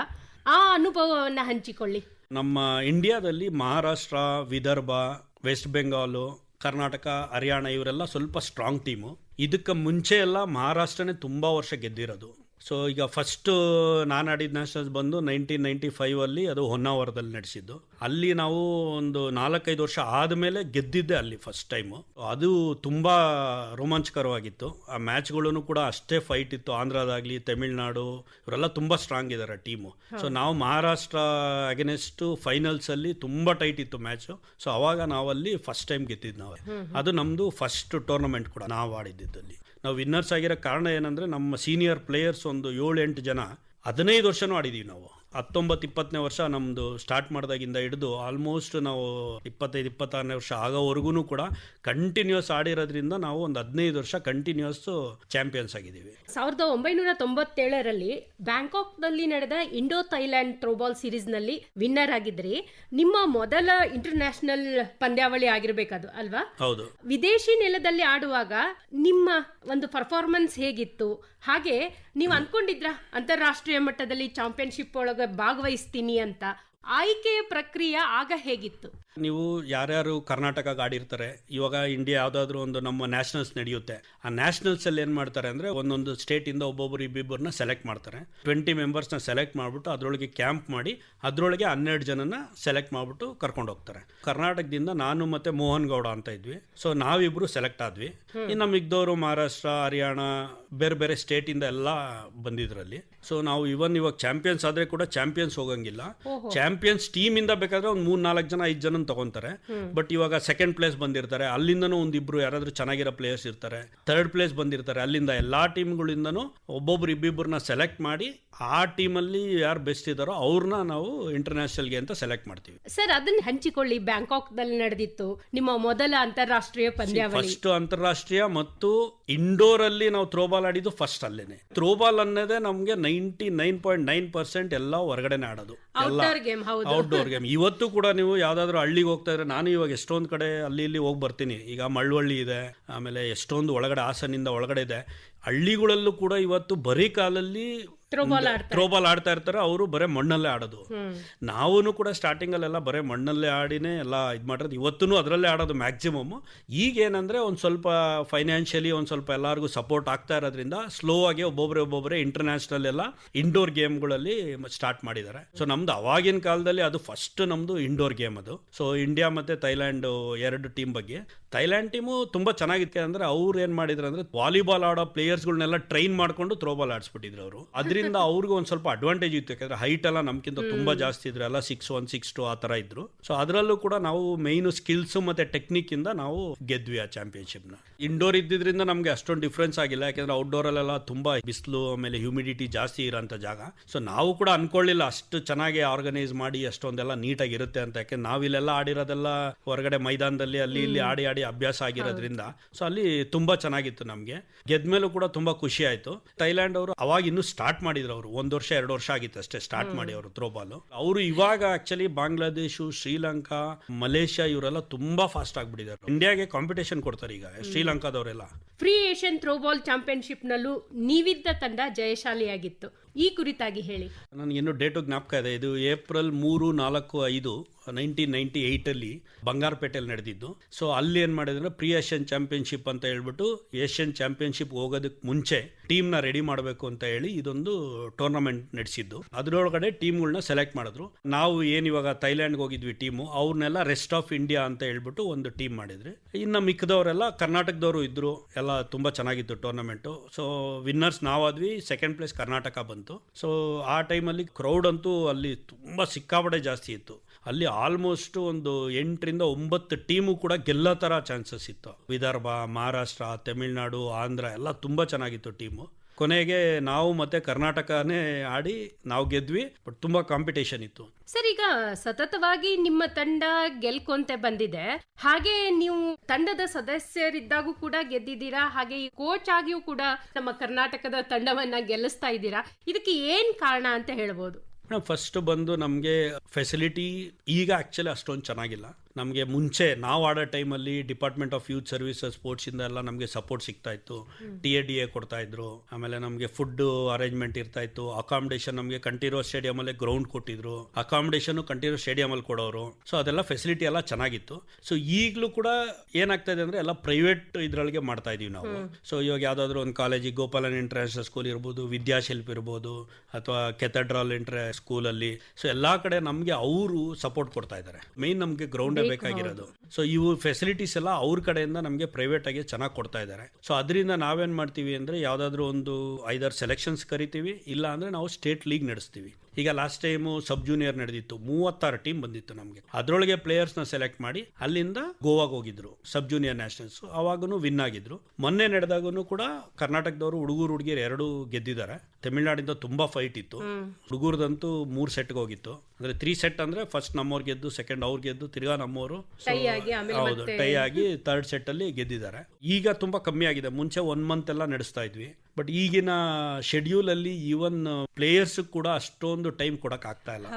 ಆ ಅನುಭವವನ್ನ ಹಂಚಿಕೊಳ್ಳಿ. ನಮ್ಮ ಇಂಡಿಯಾದಲ್ಲಿ ಮಹಾರಾಷ್ಟ್ರ, ವಿದರ್ಭ, ವೆಸ್ಟ್ ಬೆಂಗಾಲು, ಕರ್ನಾಟಕ, ಹರಿಯಾಣ ಇವರೆಲ್ಲ ಸ್ವಲ್ಪ ಸ್ಟ್ರಾಂಗ್ ಟೀಮು. ಇದಕ್ಕೆ ಮುಂಚೆ ಎಲ್ಲ ಮಹಾರಾಷ್ಟ್ರನೇ ತುಂಬ ವರ್ಷ ಗೆದ್ದಿರೋದು. ಸೊ ಈಗ ಫಸ್ಟ್ ನಾನು ಆಡಿದ ನ್ಯಾಷನಲ್ಸ್ ಬಂದು 1995 ಅದು ಹೊನ್ನಾವರದಲ್ಲಿ ನಡೆಸಿದ್ದು. ಅಲ್ಲಿ ನಾವು ಒಂದು 4-5 ವರ್ಷ ಆದಮೇಲೆ ಗೆದ್ದಿದ್ದೆ ಅಲ್ಲಿ ಫಸ್ಟ್ ಟೈಮು. ಅದು ತುಂಬ ರೋಮಾಂಚಕರವಾಗಿತ್ತು. ಆ ಮ್ಯಾಚ್ಗಳೂ ಕೂಡ ಅಷ್ಟೇ ಫೈಟ್ ಇತ್ತು. ಆಂಧ್ರದಾಗಲಿ, ತಮಿಳ್ನಾಡು ಇವರೆಲ್ಲ ತುಂಬ ಸ್ಟ್ರಾಂಗ್ ಇದ್ದಾರೆ ಟೀಮು. ಸೊ ನಾವು ಮಹಾರಾಷ್ಟ್ರ ಅಗೇನೆಸ್ಟ್ ಫೈನಲ್ಸಲ್ಲಿ ತುಂಬ ಟೈಟ್ ಇತ್ತು ಮ್ಯಾಚು. ಸೊ ಅವಾಗ ನಾವಲ್ಲಿ ಫಸ್ಟ್ ಟೈಮ್ ಗೆದ್ದಿದ್ದು ನಾವು. ಅದು ನಮ್ಮದು ಫಸ್ಟ್ ಟೂರ್ನಮೆಂಟ್ ಕೂಡ ನಾವು ಆಡಿದ್ದಲ್ಲಿ. ನಾವು ವಿನ್ನರ್ಸ್ ಆಗಿರೋ ಕಾರಣ ಏನಂದರೆ ನಮ್ಮ ಸೀನಿಯರ್ ಪ್ಲೇಯರ್ಸ್ ಒಂದು 7-8 ಜನ 15 ವರ್ಷನೂ ಆಡಿದ್ದೀವಿ ನಾವು. 19-20ನೇ ವರ್ಷ ನಮ್ಮದು ಸ್ಟಾರ್ಟ್ ಮಾಡಿದಾಗಿಂದ ಹಿಡಿದು ಆಲ್ಮೋಸ್ಟ್ ನಾವು 25-26ನೇ ವರ್ಷ ಆಗೋವರೆಗೂ ಕೂಡ ಕಂಟಿನ್ಯೂಸ್ ಆಡಿರೋದ್ರಿಂದ ನಾವು ಒಂದು 15 ವರ್ಷ ಕಂಟಿನ್ಯೂಸ್ ಚಾಂಪಿಯನ್ಸ್ ಆಗಿದ್ದೀವಿ. 1997ರಲ್ಲಿ ಬ್ಯಾಂಕಾಕ್ನಲ್ಲಿ ನಡೆದ ಇಂಡೋ ಥೈಲ್ಯಾಂಡ್ ಥ್ರೋಬಾಲ್ ಸೀರೀಸ್ನಲ್ಲಿ ವಿನ್ನರ್ ಆಗಿದ್ರಿ. ನಿಮ್ಮ ಮೊದಲ ಇಂಟರ್ನ್ಯಾಷನಲ್ ಪಂದ್ಯಾವಳಿ ಆಗಿರ್ಬೇಕದು ಅಲ್ವಾ? ಹೌದು. ವಿದೇಶಿ ನೆಲದಲ್ಲಿ ಆಡುವಾಗ ನಿಮ್ಮ ಒಂದು ಪರ್ಫಾರ್ಮೆನ್ಸ್ ಹೇಗಿತ್ತು? ಹಾಗೆ ನೀವು ಅನ್ಕೊಂಡಿದ್ರ ಅಂತಾರಾಷ್ಟ್ರೀಯ ಮಟ್ಟದಲ್ಲಿ ಚಾಂಪಿಯನ್ಶಿಪ್ ಒಳಗೆ ಭಾಗವಹಿಸ್ತೀನಿ ಅಂತ? ಆಯ್ಕೆಯ ಪ್ರಕ್ರಿಯೆ ಆಗ ಹೇಗಿತ್ತು? ನೀವು ಯಾರ್ಯಾರು ಕರ್ನಾಟಕ ಆಡಿರ್ತಾರೆ, ಇವಾಗ ಇಂಡಿಯಾ ಯಾವುದಾದ್ರೂ ಒಂದು ನಮ್ಮ ನ್ಯಾಷನಲ್ಸ್ ನಡೆಯುತ್ತೆ. ಆ ನ್ಯಾಷನಲ್ಸಲ್ಲಿ ಏನು ಮಾಡ್ತಾರೆ ಅಂದರೆ ಒಂದೊಂದು ಸ್ಟೇಟಿಂದ ಒಬ್ಬೊಬ್ಬರು ಇಬ್ಬಿಬ್ಬರನ್ನ ಸೆಲೆಕ್ಟ್ ಮಾಡ್ತಾರೆ. 20 ಮೆಂಬರ್ಸ್ನ ಸೆಲೆಕ್ಟ್ ಮಾಡಿಬಿಟ್ಟು ಅದರೊಳಗೆ ಕ್ಯಾಂಪ್ ಮಾಡಿ ಅದರೊಳಗೆ 12 ಜನನ ಸೆಲೆಕ್ಟ್ ಮಾಡಿಬಿಟ್ಟು ಕರ್ಕೊಂಡು ಹೋಗ್ತಾರೆ. ಕರ್ನಾಟಕದಿಂದ ನಾನು ಮತ್ತು ಮೋಹನ್ ಗೌಡ ಅಂತ ಇದ್ವಿ. ಸೊ ನಾವಿಬ್ಬರು ಸೆಲೆಕ್ಟ್ ಆದ್ವಿ. ಇನ್ನು ಮಿಕ್ದವರು ಮಹಾರಾಷ್ಟ್ರ, ಹರಿಯಾಣ, ಬೇರೆ ಬೇರೆ ಸ್ಟೇಟಿಂದ ಎಲ್ಲ ಬಂದಿದ್ರಲ್ಲಿ. ಸೊ ನಾವು ಇವಾಗ ಚಾಂಪಿಯನ್ಸ್ ಆದರೆ ಕೂಡ ಚಾಂಪಿಯನ್ಸ್ ಹೋಗಂಗಿಲ್ಲ. ಚಾಂಪಿಯನ್ಸ್ ಟೀಮಿಂದ ಬೇಕಾದ್ರೆ ಒಂದು 3-4 ಜನ 5 ಜನ ತಗೊಂತಾರೆ. ಬಟ್ ಇವಾಗ ಸೆಕೆಂಡ್ ಪ್ಲೇಸ್ ಬಂದಿರ್ತಾರೆ, ಅಲ್ಲಿಂದನೂ ಒಂದಿಬ್ರು ಯಾರಾದ್ರೂ ಚೆನ್ನಾಗಿರೋ ಪ್ಲೇಯರ್ಸ್ ಇರ್ತಾರೆ. ಥರ್ಡ್ ಪ್ಲೇಸ್ ಬಂದಿರ್ತಾರೆ, ಅಲ್ಲಿಂದ ಎಲ್ಲಾ ಟೀಮ್ಗಳಿಂದನೂ ಒಬ್ಬೊಬ್ರು ಇಬ್ಬಿಬ್ಬರನ್ನ ಸೆಲೆಕ್ಟ್ ಮಾಡಿ ಆ ಟೀಮಲ್ಲಿ ಯಾರು ಬೆಸ್ಟ್ ಇದ್ದಾರೋ ಅವ್ರನ್ನ ನಾವು ಇಂಟರ್ನ್ಯಾಷನಲ್ಗೆ ಅಂತ ಸೆಲೆಕ್ಟ್ ಮಾಡ್ತೀವಿ. ಸರ್, ಅದನ್ನ ಹಂಚಿಕೊಳ್ಳಿ. ಬ್ಯಾಂಕಾಕ್ ದಲ್ಲಿ ನಡೆದಿತ್ತು ನಿಮ್ಮ ಮೊದಲ ಅಂತಾರಾಷ್ಟ್ರೀಯ ಪಂದ್ಯಾವಳಿ. ಫಸ್ಟ್ ಅಂತಾರಾಷ್ಟ್ರೀಯ ಮತ್ತು ಇಂಡೋರ್ ಅಲ್ಲಿ ನಾವು ಥ್ರೋಬಾಲ್ ಆಡಿದ್ದು ಫಸ್ಟ್ ಅಲ್ಲೇನೆ. ಥ್ರೋಬಾಲ್ ಅನ್ನೋದೇ ನಮ್ಗೆ 99.9% ಎಲ್ಲ ಹೊರಗಡೆನೆ ಆಡೋದು, ಔಟ್ಡೋರ್ ಗೇಮ್. ಇವತ್ತು ಕೂಡ ನೀವು ಯಾವ್ದಾದ್ರು ಹಳ್ಳಿಗೆ ಹೋಗ್ತಾ ಇದ್ರೆ, ನಾನು ಇವಾಗ ಎಷ್ಟೊಂದು ಕಡೆ ಅಲ್ಲಿ ಇಲ್ಲಿ ಹೋಗಿ ಬರ್ತೀನಿ. ಈಗ ಮಳವಳ್ಳಿ ಇದೆ, ಆಮೇಲೆ ಎಷ್ಟೊಂದು ಒಳಗಡೆ ಹಾಸನಿಂದ ಒಳಗಡೆ ಇದೆ. ಹಳ್ಳಿಗಳಲ್ಲೂ ಕೂಡ ಇವತ್ತು ಬರೀ ಕಾಲಲ್ಲಿ ಥ್ರೋಬಾಲ್ ಆಡ್ತಾ ಇರ್ತಾರೆ. ಅವರು ಬರೇ ಮಣ್ಣಲ್ಲೇ ಆಡೋದು. ನಾವು ಕೂಡ ಸ್ಟಾರ್ಟಿಂಗ್ ಅಲ್ಲೆಲ್ಲ ಬರೇ ಮಣ್ಣಲ್ಲೇ ಆಡಿನೇ ಎಲ್ಲ ಇದು ಮಾಡಿರೋದು. ಇವತ್ತೂ ಅದರಲ್ಲೇ ಆಡೋದು ಮ್ಯಾಕ್ಸಿಮಮ್. ಈಗೇನಂದ್ರೆ ಒಂದು ಸ್ವಲ್ಪ ಫೈನಾನ್ಷಿಯಲಿ ಒಂದು ಸ್ವಲ್ಪ ಎಲ್ಲರಿಗೂ ಸಪೋರ್ಟ್ ಆಗ್ತಾ ಇರೋದ್ರಿಂದ ಸ್ಲೋ ಆಗಿ ಒಬ್ಬೊಬ್ಬರೇ ಇಂಟರ್ನ್ಯಾಷನಲ್ ಎಲ್ಲ ಇಂಡೋರ್ ಗೇಮ್ಗಳಲ್ಲಿ ಸ್ಟಾರ್ಟ್ ಮಾಡಿದ್ದಾರೆ. ಸೊ ನಮ್ದು ಅವಾಗಿನ ಕಾಲದಲ್ಲಿ ಅದು ಫಸ್ಟ್ ನಮ್ದು ಇಂಡೋರ್ ಗೇಮ್ ಅದು. ಸೊ ಇಂಡಿಯಾ ಮತ್ತೆ ಥೈಲ್ಯಾಂಡ್ 2 ಟೀಮ್ ಬಗ್ಗೆ. ಥೈಲ್ಯಾಂಡ್ ಟೀಮು ತುಂಬಾ ಚೆನ್ನಾಗಿತ್ತು. ಅಂದ್ರೆ ಅವ್ರು ಏನ್ ಮಾಡಿದ್ರು ಅಂದ್ರೆ ವಾಲಿಬಾಲ್ ಆಡೋ ಪ್ಲೇಯರ್ಸ್ಗಳನ್ನೆಲ್ಲ ಟ್ರೈನ್ ಮಾಡ್ಕೊಂಡು ಥ್ರೋಬಾಲ್ ಆಡಿಸ್ಬಿಟ್ಟಿದ್ರು ಅವರು. ಅದರಿಂದ ಅವ್ರಿಗೆ ಒಂದು ಸ್ವಲ್ಪ ಅಡ್ವಾಂಟೇಜ್ ಇತ್ತು. ಯಾಕಂದ್ರೆ ಹೈಟ್ ಎಲ್ಲ ನಮ್ಗಿಂತ ತುಂಬಾ ಜಾಸ್ತಿ ಇದ್ರು, ಎಲ್ಲ 6'1", 6'2" ಆ ತರ ಇದ್ರು. ಸೊ ಅದರಲ್ಲೂ ಕೂಡ ನಾವು ಮೈನ್ ಸ್ಕಿಲ್ಸ್ ಮತ್ತೆ ಟೆಕ್ನಿಕ್ ಇಂದ ನಾವು ಗೆದ್ವಿ ಆ ಚಾಂಪಿಯನ್ಶಿಪ್ ನ. ಇಂಡೋರ್ ಇದ್ದಿದ್ರಿಂದ ನಮ್ಗೆ ಅಷ್ಟೊಂದು ಡಿಫ್ರೆನ್ಸ್ ಆಗಿಲ್ಲ. ಯಾಕಂದ್ರೆ ಔಟ್ಡೋರ್ ಅಲ್ಲೆಲ್ಲ ತುಂಬಾ ಬಿಸಿಲು, ಆಮೇಲೆ ಹ್ಯೂಮಿಡಿಟಿ ಜಾಸ್ತಿ ಇರೋಂಥ ಜಾಗ. ಸೊ ನಾವು ಕೂಡ ಅನ್ಕೊಳ್ಳಿಲ್ಲ ಅಷ್ಟು ಚೆನ್ನಾಗಿ ಆರ್ಗನೈಸ್ ಮಾಡಿ ಅಷ್ಟೊಂದೆಲ್ಲ ನೀಟಾಗಿ ಇರುತ್ತೆ ಅಂತ. ಯಾಕಂದ್ರೆ ನಾವಿಲ್ಲೆಲ್ಲ ಆಡಿರೋದೆಲ್ಲ ಹೊರಗಡೆ ಮೈದಾನದಲ್ಲಿ ಅಲ್ಲಿ ಇಲ್ಲಿ ಆಡಿ ಅಭ್ಯಾಸ ಆಗಿರೋದ್ರಿಂದ ಸೊ ಅಲ್ಲಿ ತುಂಬಾ ಚೆನ್ನಾಗಿತ್ತು. ನಮ್ಗೆ ಗೆದ್ಮೇಲೂ ಕೂಡ ತುಂಬಾ ಖುಷಿ ಆಯ್ತು. ಥೈಲ್ಯಾಂಡ್ ಅವರು ಅವಾಗ ಇನ್ನೂ ಸ್ಟಾರ್ಟ್ ಮಾಡಿದ್ರು. ಅವರು 1 ವರ್ಷ 2 ವರ್ಷ ಆಗಿತ್ತು ಅಷ್ಟೇ ಸ್ಟಾರ್ಟ್ ಮಾಡಿ ಅವರು ಥ್ರೋಬಾಲ್. ಅವರು ಇವಾಗ ಆಕ್ಚುಲಿ ಬಾಂಗ್ಲಾದೇಶ, ಶ್ರೀಲಂಕಾ, ಮಲೇಷ್ಯಾ ಇವರೆಲ್ಲ ತುಂಬಾ ಫಾಸ್ಟ್ ಆಗ್ಬಿಟ್ಟಿದ್ದಾರೆ. ಇಂಡಿಯಾಗೆ ಕಾಂಪಿಟೇಷನ್ ಕೊಡ್ತಾರೆ ಈಗ ಶ್ರೀಲಂಕಾದವರೆಲ್ಲ. ಫ್ರೀ ಏಷ್ಯನ್ ಥ್ರೋಬಾಲ್ ಚಾಂಪಿಯನ್ಶಿಪ್ ನಲ್ಲೂ ನೀವಿದ್ದ ತಂಡ ಜಯಶಾಲಿಯಾಗಿತ್ತು. ಈ ಕುರಿತಾಗಿ ಹೇಳಿ. ನನಗಿನ್ನೂ ಡೇಟು ಜ್ಞಾಪಕ ಇದೆ. ಇದು ಏಪ್ರಿಲ್ 3, 4, 5 1998 ಬಂಗಾರಪೇಟೆಯಲ್ಲಿ ನಡೆದಿದ್ದು. ಸೊ ಅಲ್ಲಿ ಏನ್ ಮಾಡಿದ್ರೆ ಪ್ರೀ ಏಷ್ಯನ್ ಚಾಂಪಿಯನ್ಶಿಪ್ ಅಂತ ಹೇಳ್ಬಿಟ್ಟು ಏಷ್ಯನ್ ಚಾಂಪಿಯನ್ಶಿಪ್ ಹೋಗೋದಕ್ಕೆ ಮುಂಚೆ ಟೀಮ್ನ ರೆಡಿ ಮಾಡಬೇಕು ಅಂತ ಹೇಳಿ ಇದೊಂದು ಟೂರ್ನಮೆಂಟ್ ನಡೆಸಿದ್ದು. ಅದರೊಳಗಡೆ ಟೀಮ್ಗಳನ್ನ ಸೆಲೆಕ್ಟ್ ಮಾಡಿದ್ರು. ನಾವು ಏನಿವಾಗ ಥೈಲ್ಯಾಂಡ್ಗೆ ಹೋಗಿದ್ವಿ ಟೀಮು, ಅವ್ರನ್ನೆಲ್ಲ ರೆಸ್ಟ್ ಆಫ್ ಇಂಡಿಯಾ ಅಂತ ಹೇಳ್ಬಿಟ್ಟು ಒಂದು ಟೀಮ್ ಮಾಡಿದ್ರಿ. ಇನ್ನು ಮಿಕ್ಕದವರೆಲ್ಲ ಕರ್ನಾಟಕದವರು ಇದ್ರು. ಎಲ್ಲ ತುಂಬಾ ಚೆನ್ನಾಗಿತ್ತು ಟೂರ್ನಮೆಂಟು. ಸೊ ವಿನ್ನರ್ಸ್ ನಾವಾದ್ವಿ. ಸೆಕೆಂಡ್ ಪ್ಲೇಸ್ ಕರ್ನಾಟಕ ಬಂತು. ಸೊ ಆ ಟೈಮಲ್ಲಿ ಕ್ರೌಡ್ ಅಂತೂ ಅಲ್ಲಿ ತುಂಬಾ ಸಿಕ್ಕಾಪಟ್ಟೆ ಜಾಸ್ತಿ ಇತ್ತು. ಅಲ್ಲಿ ಆಲ್ಮೋಸ್ಟ್ ಒಂದು 8-9 ಟೀಮು ಕೂಡ ಗೆಲ್ಲೋ ತರ ಚಾನ್ಸಸ್ ಇತ್ತು. ವಿದರ್ಭ, ಮಹಾರಾಷ್ಟ್ರ, ತಮಿಳ್ನಾಡು, ಆಂಧ್ರ ಎಲ್ಲ ತುಂಬಾ ಚೆನ್ನಾಗಿತ್ತು ಟೀಮು. ಕೊನೆಗೆ ನಾವು ಮತ್ತೆ ಕರ್ನಾಟಕನೇ ಆಡಿ ನಾವು ಗೆದ್ವಿ. ಬಟ್ ತುಂಬಾ ಕಾಂಪಿಟೇಷನ್ ಇತ್ತು. ಸರ್, ಈಗ ಸತತವಾಗಿ ನಿಮ್ಮ ತಂಡ ಗೆಲ್ಕೊಂತೆ ಬಂದಿದೆ. ಹಾಗೆ ನೀವು ತಂಡದ ಸದಸ್ಯರಿದ್ದಾಗೂ ಕೂಡ ಗೆದ್ದಿದ್ದೀರಾ. ಹಾಗೆ ಈ ಕೋಚ್ ಆಗಿಯೂ ಕೂಡ ನಮ್ಮ ಕರ್ನಾಟಕದ ತಂಡವನ್ನ ಗೆಲ್ಲಿಸ್ತಾ ಇದ್ದೀರಾ. ಇದಕ್ಕೆ ಏನ್ ಕಾರಣ ಅಂತ ಹೇಳ್ಬೋದು? ಫಸ್ಟ್ ಬಂದು ನಮಗೆ ಫೆಸಿಲಿಟಿ ಈಗ ಆಕ್ಚುಲಿ ಅಷ್ಟೊಂದು ಚೆನ್ನಾಗಿಲ್ಲ. ನಮಗೆ ಮುಂಚೆ ನಾವು ಆಡೋ ಟೈಮಲ್ಲಿ ಡಿಪಾರ್ಟ್ಮೆಂಟ್ ಆಫ್ ಯೂತ್ ಸರ್ವಿಸಸ್ ಸ್ಪೋರ್ಟ್ಸಿಂದ ಎಲ್ಲ ನಮಗೆ ಸಪೋರ್ಟ್ ಸಿಗ್ತಾ ಇತ್ತು. TADA ಕೊಡ್ತಾ ಇದ್ರು, ಆಮೇಲೆ ನಮಗೆ ಫುಡ್ ಅರೇಂಜ್ಮೆಂಟ್ ಇರ್ತಾ ಇತ್ತು. ಅಕಾಮಿಡೇಷನ್ ನಮಗೆ ಕಂಠೀರವ ಸ್ಟೇಡಿಯಮಲ್ಲೇ ಗ್ರೌಂಡ್ ಕೊಟ್ಟಿದ್ರು, ಅಕಾಮಿಡೇಷನ್ ಕಂಠೀರವ ಸ್ಟೇಡಿಯಮಲ್ಲಿ ಕೊಡೋರು. ಸೊ ಅದೆಲ್ಲ ಫೆಸಿಲಿಟಿ ಎಲ್ಲ ಚೆನ್ನಾಗಿತ್ತು. ಸೊ ಈಗಲೂ ಕೂಡ ಏನಾಗ್ತಾ ಇದೆ ಅಂದರೆ ಎಲ್ಲ ಪ್ರೈವೇಟ್ ಇದರೊಳಗೆ ಮಾಡ್ತಾ ಇದೀವಿ ನಾವು. ಸೊ ಇವಾಗ ಯಾವುದಾದ್ರೂ ಒಂದು ಕಾಲೇಜಿಗೆ ಗೋಪಾಲನ್ ಇಂಟರ್ನ್ಯಾಷನಲ್ ಸ್ಕೂಲ್ ಇರ್ಬೋದು, ವಿದ್ಯಾಶಿಲ್ಪ ಇರ್ಬೋದು, ಅಥವಾ ಕೆಥಡ್ರಾಲ್ ಸ್ಕೂಲಲ್ಲಿ, ಸೊ ಎಲ್ಲಾ ಕಡೆ ನಮಗೆ ಅವರು ಸಪೋರ್ಟ್ ಕೊಡ್ತಾ ಇದ್ದಾರೆ. ಮೇನ್ ನಮಗೆ ಗ್ರೌಂಡೇ ಬೇಕಾಗಿರೋದು. ಸೊ ಇವು ಫೆಸಿಲಿಟೀಸ್ ಎಲ್ಲ ಅವ್ರ ಕಡೆಯಿಂದ ನಮಗೆ ಪ್ರೈವೇಟ್ ಆಗಿ ಚೆನ್ನಾಗಿ ಕೊಡ್ತಾ ಇದ್ದಾರೆ. ಸೊ ಅದರಿಂದ ನಾವೇನ್ ಮಾಡ್ತೀವಿ ಅಂದ್ರೆ ಯಾವ್ದಾದ್ರು ಒಂದು 5-6 ಸೆಲೆಕ್ಷನ್ಸ್ ಕರಿತೀವಿ, ಇಲ್ಲ ಅಂದ್ರೆ ನಾವು ಸ್ಟೇಟ್ ಲೀಗ್ ನಡೆಸ್ತೀವಿ. ಈಗ ಲಾಸ್ಟ್ ಟೈಮು ಸಬ್ ಜೂನಿಯರ್ ನಡೆದಿತ್ತು, 36 ಟೀಮ್ ಬಂದಿತ್ತು ನಮಗೆ. ಅದರೊಳಗೆ ಪ್ಲೇಯರ್ಸ್ನ ಸೆಲೆಕ್ಟ್ ಮಾಡಿ ಅಲ್ಲಿಂದ ಗೋವಾಗೆ ಹೋಗಿದ್ರು ಸಬ್ ಜೂನಿಯರ್ ನ್ಯಾಷನಲ್ಸ್. ಅವಾಗೂ ವಿನ್ ಆಗಿದ್ರು. ಮೊನ್ನೆ ನಡೆದಾಗೂ ಕೂಡ ಕರ್ನಾಟಕದವರು ಹುಡುಗರು ಹುಡುಗಿಯರು 2 ಗೆದ್ದಿದ್ದಾರೆ. ತಮಿಳ್ನಾಡಿಂದ ತುಂಬಾ ಫೈಟ್ ಇತ್ತು. ಹುಡುಗರದಂತೂ 3 ಸೆಟ್ಗೆ ಹೋಗಿತ್ತು. ಅಂದ್ರೆ 3 ಸೆಟ್ ಅಂದ್ರೆ ಫಸ್ಟ್ ನಮ್ಮವ್ರು ಗೆದ್ದು, ಸೆಕೆಂಡ್ ಅವ್ರು ಗೆದ್ದು, ತಿರ್ಗಾ ನಮ್ಮವರು ಹೌದು ಟೈ ಆಗಿ 3rd ಸೆಟ್ ಅಲ್ಲಿ ಗೆದ್ದಿದ್ದಾರೆ. ಈಗ ತುಂಬಾ ಕಮ್ಮಿ ಆಗಿದೆ. ಮುಂಚೆ 1 ಮಂತ್ ಎಲ್ಲ ನಡೆಸ್ತಾ ಇದ್ವಿ. ಬಟ್ ಈಗಿನ ಶೆಡ್ಯೂಲ್ ಅಲ್ಲಿ ಈವನ್ ಪ್ಲೇಯರ್ಸ್ ಕೂಡ ಅಷ್ಟೊಂದು ಟೈಮ್ ಕೊಡಕ್ ಆಗ್ತಾ ಇಲ್ಲ.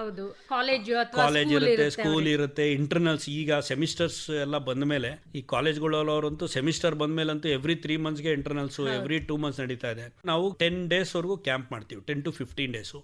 ಕಾಲೇಜ್ ಇರುತ್ತೆ, ಸ್ಕೂಲ್ ಇರುತ್ತೆ, ಇಂಟರ್ನಲ್ಸ್. ಈಗ ಸೆಮಿಸ್ಟರ್ಸ್ ಎಲ್ಲ ಬಂದ ಮೇಲೆ ಈ ಕಾಲೇಜ್ಗಳವರಂತೂ ಸೆಮಿಸ್ಟರ್ ಬಂದ ಮೇಲಂತೂ ಎವ್ರಿ 3 ಮಂತ್ಸ್ಗೆ ಇಂಟರ್ನಲ್ಸ್, ಎವ್ರಿ 2 ಮಂತ್ಸ್ ನಡೀತಾ ಇದೆ. ನಾವು 10 ಡೇಸ್ ವರೆಗೂ ಕ್ಯಾಂಪ್ ಮಾಡ್ತೀವಿ, 10 to 15 ಡೇಸ್.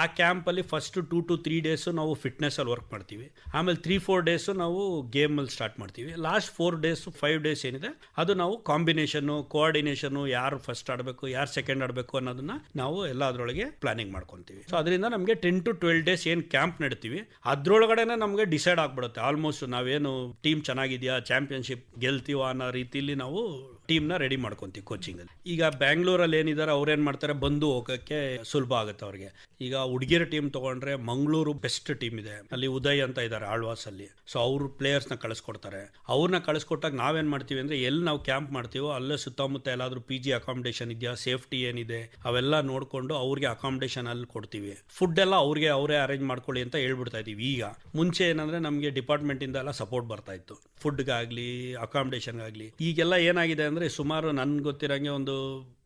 ಆ ಕ್ಯಾಂಪ್ ಅಲ್ಲಿ ಫಸ್ಟ್ 2 to 3 ಡೇಸ್ ನಾವು ಫಿಟ್ನೆಸ್ ಅಲ್ಲಿ ವರ್ಕ್ ಮಾಡ್ತೀವಿ. ಆಮೇಲೆ 3-4 ಡೇಸ್ ನಾವು ಗೇಮ್ ಅಲ್ಲಿ ಸ್ಟಾರ್ಟ್ ಮಾಡ್ತೀವಿ. ಲಾಸ್ಟ್ 4 ಡೇಸ್ 5 ಡೇಸ್ ಏನಿದೆ ಅದು ನಾವು ಕಾಂಬಿನೇಷನ್, ಕೋಆರ್ಡಿನೇಷನ್, ಯಾರು ಫಸ್ಟ್ ಆಡಬೇಕು, ಯಾರು ಸೆಕೆಂಡ್ ಆಡಬೇಕು ಅನ್ನೋದನ್ನ ನಾವು ಎಲ್ಲ ಅದರೊಳಗೆ ಪ್ಲಾನಿಂಗ್ ಮಾಡ್ಕೊಂತೀವಿ. ಸೊ ಅದರಿಂದ ನಮಗೆ 10 to 12 ಡೇಸ್ ಏನ್ ಕ್ಯಾಂಪ್ ನಡ್ತೀವಿ ಅದ್ರೊಳಗಡೆನೆ ನಮಗೆ ಡಿಸೈಡ್ ಆಗ್ಬಿಡುತ್ತೆ ಆಲ್ಮೋಸ್ಟ್ ನಾವೇನು ಟೀಮ್ ಚೆನ್ನಾಗಿದೆಯಾ, ಚಾಂಪಿಯನ್ಶಿಪ್ ಗೆಲ್ತೀವ ಅನ್ನೋ ರೀತಿಯಲ್ಲಿ ನಾವು ಟೀಮ್ನ ರೆಡಿ ಮಾಡ್ಕೊಂತೀವಿ ಕೋಚಿಂಗ್ ಅಲ್ಲಿ. ಈಗ ಬ್ಯಾಂಗ್ಳೂರಲ್ಲಿ ಏನಿದ್ದಾರೆ ಅವ್ರೇನ್ ಮಾಡ್ತಾರೆ, ಬಂದು ಹೋಗಕ್ಕೆ ಸುಲಭ ಆಗುತ್ತೆ ಅವ್ರಿಗೆ. ಈಗ ಹುಡುಗಿಯರ ಟೀಮ್ ತಗೊಂಡ್ರೆ ಮಂಗಳೂರು ಬೆಸ್ಟ್ ಟೀಮ್ ಇದೆ, ಅಲ್ಲಿ ಉದಯ್ ಅಂತ ಇದ್ದಾರೆ ಆಳ್ವಾಸ್ ಅಲ್ಲಿ. ಸೊ ಅವ್ರು ಪ್ಲೇಯರ್ಸ್ ನ ಕಳಿಸ್ಕೊಡ್ತಾರೆ. ಅವ್ರನ್ನ ಕಳಿಸ್ಕೊಟ್ಟಾಗ ನಾವೇನ್ ಮಾಡ್ತೀವಿ ಅಂದ್ರೆ ಎಲ್ಲಿ ನಾವು ಕ್ಯಾಂಪ್ ಮಾಡ್ತೀವೋ ಅಲ್ಲೇ ಸುತ್ತಮುತ್ತ ಎಲ್ಲಾದ್ರೂ PG ಅಕಾಮಿಡೇಷನ್ ಇದೆಯಾ, ಸೇಫ್ಟಿ ಏನಿದೆ ಅವೆಲ್ಲ ನೋಡ್ಕೊಂಡು ಅವ್ರಿಗೆ ಅಕಾಮಿಡೇಷನ್ ಅಲ್ಲಿ ಕೊಡ್ತೀವಿ. ಫುಡ್ ಎಲ್ಲ ಅವ್ರಿಗೆ ಅವರೇ ಅರೇಂಜ್ ಮಾಡ್ಕೊಳ್ಳಿ ಅಂತ ಹೇಳ್ಬಿಡ್ತಾ ಇದೀವಿ. ಈಗ ಮುಂಚೆ ಏನಂದ್ರೆ ನಮಗೆ ಡಿಪಾರ್ಟ್ಮೆಂಟ್ ಇಂದ ಎಲ್ಲ ಸಪೋರ್ಟ್ ಬರ್ತಾ ಇತ್ತು, ಫುಡ್ಗಾಗ್ಲಿ ಅಕಾಮಿಡೇಷನ್ಗಾಗ್ಲಿ. ಈಗೆಲ್ಲ ಏನಾಗಿದೆ ಅಂದ್ರೆ ಸುಮಾರು ನನ್ಗೆ ಗೊತ್ತಿರಂಗೆ ಒಂದು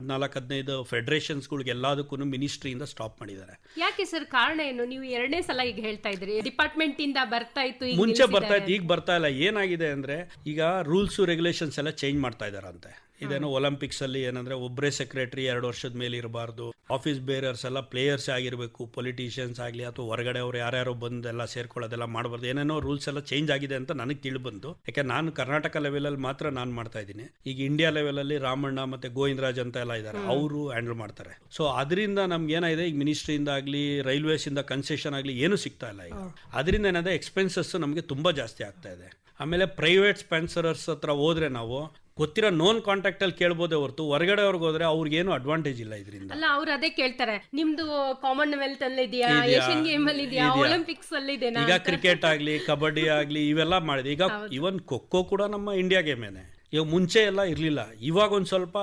4-15 ಫೆಡರೇಷನ್ಸ್ಗಳಿಗೆ ಎಲ್ಲದಕ್ಕೂ ಮಿನಿಸ್ಟ್ರಿಯಿಂದ ಸ್ಟಾಪ್ ಮಾಡಿದ್ದಾರೆ. ಯಾಕೆ ಸರ್, ಕಾರಣ ಏನು? ನೀವು 2ನೇ ಸಲ ಈಗ ಹೇಳ್ತಾ ಇದ್ರಿ ಡಿಪಾರ್ಟ್ಮೆಂಟ್ ಇಂದ ಬರ್ತಾ ಇತ್ತು, ಮುಂಚೆ ಬರ್ತಾ ಇತ್ತು, ಈಗ ಬರ್ತಾ ಇಲ್ಲ. ಏನಾಗಿದೆ ಅಂದ್ರೆ ಈಗ ರೂಲ್ಸ್ ರೆಗ್ಯುಲೇಷನ್ಸ್ ಎಲ್ಲ ಚೇಂಜ್ ಮಾಡ್ತಾ ಇದಾರಂತೆ. ಇದೇನೋ ಒಲಿಂಪಿಕ್ಸ್ ಅಲ್ಲಿ ಏನಂದ್ರೆ ಒಬ್ಬರೇ ಸೆಕ್ರೆಟರಿ 2 ವರ್ಷದ ಮೇಲೆ ಇರಬಾರ್ದು, ಆಫೀಸ್ ಬೇರರ್ಸ್ ಎಲ್ಲ ಪ್ಲೇಯರ್ಸ್ ಆಗಿರ್ಬೇಕು, ಪೊಲಿಟಿಷಿಯನ್ಸ್ ಆಗಲಿ ಅಥವಾ ಹೊರಗಡೆ ಅವರು ಯಾರ್ಯಾರೋ ಬಂದೆಲ್ಲ ಸೇರ್ಕೊಳ್ಳೋದೆಲ್ಲ ಮಾಡಬಾರ್ದು, ಏನೇನೋ ರೂಲ್ಸ್ ಎಲ್ಲ ಚೇಂಜ್ ಆಗಿದೆ ಅಂತ ನನಗೆ ತಿಳಿ ಬಂತು. ಯಾಕೆ ನಾನು ಕರ್ನಾಟಕ ಲೆವೆಲಲ್ಲಿ ಮಾತ್ರ ನಾನು ಮಾಡ್ತಾ ಇದ್ದೀನಿ. ಈಗ ಇಂಡಿಯಾ ಲೆವೆಲಲ್ಲಿ ರಾಮಣ್ಣ ಮತ್ತೆ ಗೋವಿಂದರಾಜ್ ಅಂತ ಎಲ್ಲ ಇದ್ದಾರೆ, ಅವರು ಹ್ಯಾಂಡಲ್ ಮಾಡ್ತಾರೆ. ಸೊ ಅದರಿಂದ ನಮ್ಗೆ ಏನಾಗಿದೆ, ಈಗ ಮಿನಿಸ್ಟ್ರಿಯಿಂದ ಆಗಲಿ ರೈಲ್ವೇಸ್ ಇಂದ ಕನ್ಸೆಷನ್ ಆಗಲಿ ಏನು ಸಿಗ್ತಾ ಇಲ್ಲ. ಈಗ ಅದರಿಂದ ಏನಾದ್ರೆ ಎಕ್ಸ್ಪೆನ್ಸಸ್ ನಮಗೆ ತುಂಬಾ ಜಾಸ್ತಿ ಆಗ್ತಾ ಇದೆ. ಆಮೇಲೆ ಪ್ರೈವೇಟ್ ಸ್ಪಾನ್ಸರರ್ಸ್ ಹತ್ರ ಹೋದ್ರೆ ನಾವು ಗೊತ್ತಿರೋ ನೋನ್ ಕಾಂಟ್ಯಾಕ್ಟ್ ಅಲ್ಲಿ ಕೇಳ್ಬೋದೇ ಹೊರತು ಹೊರಗಡೆ ಅವ್ರಿಗೆ ಹೋದ್ರೆ ಅವ್ರಿಗೇನು ಅಡ್ವಾಂಟೇಜ್ ಇಲ್ಲ ಇದರಿಂದ. ಅಲ್ಲ, ಅವ್ರು ಅದೇ ಕೇಳ್ತಾರೆ, ನಿಮ್ದು ಕಾಮನ್ವೆಲ್ತ್ ಅಲ್ಲಿ ಇದೆಯಾ, ಏಷ್ಯನ್ ಗೇಮ್ ಅಲ್ಲಿ ಇದೆಯಾ, ಒಲಿಂಪಿಕ್ಸ್ ಅಲ್ಲಿ ಇದೆಯಾ. ಈಗ ಕ್ರಿಕೆಟ್ ಆಗ್ಲಿ, ಕಬಡ್ಡಿ ಆಗ್ಲಿ, ಇವೆಲ್ಲ ಮಾಡಿದೆ. ಈಗ ಇವನ್ ಖೋ ಕೂಡ ನಮ್ಮ ಇಂಡಿಯಾ ಗೇಮೇನೆ. ಇವಾಗ ಮುಂಚೆ ಎಲ್ಲ ಇರ್ಲಿಲ್ಲ, ಇವಾಗ ಒಂದ್ ಸ್ವಲ್ಪ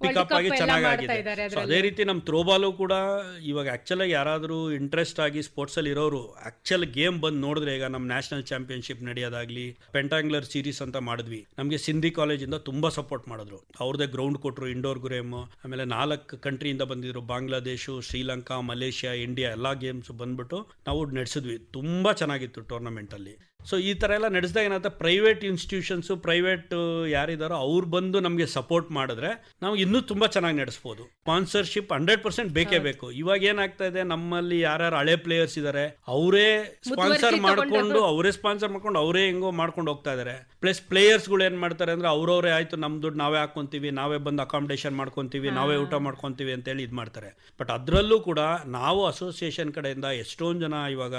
ಪಿಕಪ್ ಆಗಿ ಚೆನ್ನಾಗಿದೆ. ಅದೇ ರೀತಿ ನಮ್ಮ ಥ್ರೋಬಾಲು ಕೂಡ ಇವಾಗ ಆಕ್ಚುಲ್ ಯಾರಾದ್ರೂ ಇಂಟ್ರೆಸ್ಟ್ ಆಗಿ ಸ್ಪೋರ್ಟ್ಸ್ ಅಲ್ಲಿ ಇರೋರು ಆಕ್ಚುಲ್ ಗೇಮ್ ಬಂದ್ ನೋಡಿದ್ರೆ, ಈಗ ನಮ್ಮ ನ್ಯಾಷನಲ್ ಚಾಂಪಿಯನ್ಶಿಪ್ ನಡೆಯೋದಾಗ್ಲಿ, ಪೆಂಟಾಂಗ್ಲರ್ ಸೀರೀಸ್ ಅಂತ ಮಾಡಿದ್ವಿ, ನಮಗೆ ಸಿಂಧಿ ಕಾಲೇಜಿಂದ ತುಂಬಾ ಸಪೋರ್ಟ್ ಮಾಡಿದ್ರು. ಅವ್ರದೇ ಗ್ರೌಂಡ್ ಕೊಟ್ರು, ಇಂಡೋರ್ ಗೇಮ್. ಆಮೇಲೆ 4 ಕಂಟ್ರಿಯಿಂದ ಬಂದಿದ್ರು, ಬಾಂಗ್ಲಾದೇಶ್, ಶ್ರೀಲಂಕಾ, ಮಲೇಷಿಯಾ, ಇಂಡಿಯಾ ಎಲ್ಲಾ ಗೇಮ್ಸ್ ಬಂದ್ಬಿಟ್ಟು ನಾವು ನಡೆಸಿದ್ವಿ. ತುಂಬಾ ಚೆನ್ನಾಗಿತ್ತು ಟೂರ್ನಮೆಂಟ್ ಅಲ್ಲಿ. ಸೊ ಈ ತರ ಎಲ್ಲ ನಡೆಸಿದಾಗ ಏನಾಗುತ್ತೆ, ಪ್ರೈವೇಟ್ ಇನ್ಸ್ಟಿಟ್ಯೂಷನ್ಸ್, ಪ್ರೈವೇಟ್ ಯಾರಿದಾರೋ ಅವ್ರು ಬಂದು ನಮಗೆ ಸಪೋರ್ಟ್ ಮಾಡಿದ್ರೆ ನಾವು ಇನ್ನೂ ತುಂಬಾ ಚೆನ್ನಾಗಿ ನಡೆಸಬಹುದು. ಸ್ಪಾನ್ಸರ್ಶಿಪ್ 100% ಬೇಕೇ ಬೇಕು. ಇವಾಗ ಏನಾಗ್ತಾ ಇದೆ, ನಮ್ಮಲ್ಲಿ ಯಾರ್ಯಾರು ಹಳೆ ಪ್ಲೇಯರ್ಸ್ ಇದಾರೆ ಅವರೇ ಸ್ಪಾನ್ಸರ್ ಮಾಡ್ಕೊಂಡು ಅವರೇ ಹೆಂಗೋ ಮಾಡ್ಕೊಂಡು ಹೋಗ್ತಾ ಇದಾರೆ. ಪ್ಲಸ್ ಪ್ಲೇಯರ್ಸ್ ಗಳು ಏನ್ ಮಾಡ್ತಾರೆ ಅಂದ್ರೆ ಅವ್ರವ್ರೇ ಆಯ್ತು ನಮ್ ದುಡ್ಡು ನಾವೇ ಹಾಕೊಂತೀವಿ, ನಾವೇ ಬಂದು ಅಕಾಮಿಡೇಷನ್ ಮಾಡ್ಕೊಂತೀವಿ, ನಾವೇ ಊಟ ಮಾಡ್ಕೊಂತೀವಿ ಅಂತ ಹೇಳಿ ಇದ್ ಮಾಡ್ತಾರೆ. ಬಟ್ ಅದ್ರಲ್ಲೂ ಕೂಡ ನಾವು ಅಸೋಸಿಯೇಷನ್ ಕಡೆಯಿಂದ ಎಷ್ಟೊಂದು ಜನ ಇವಾಗ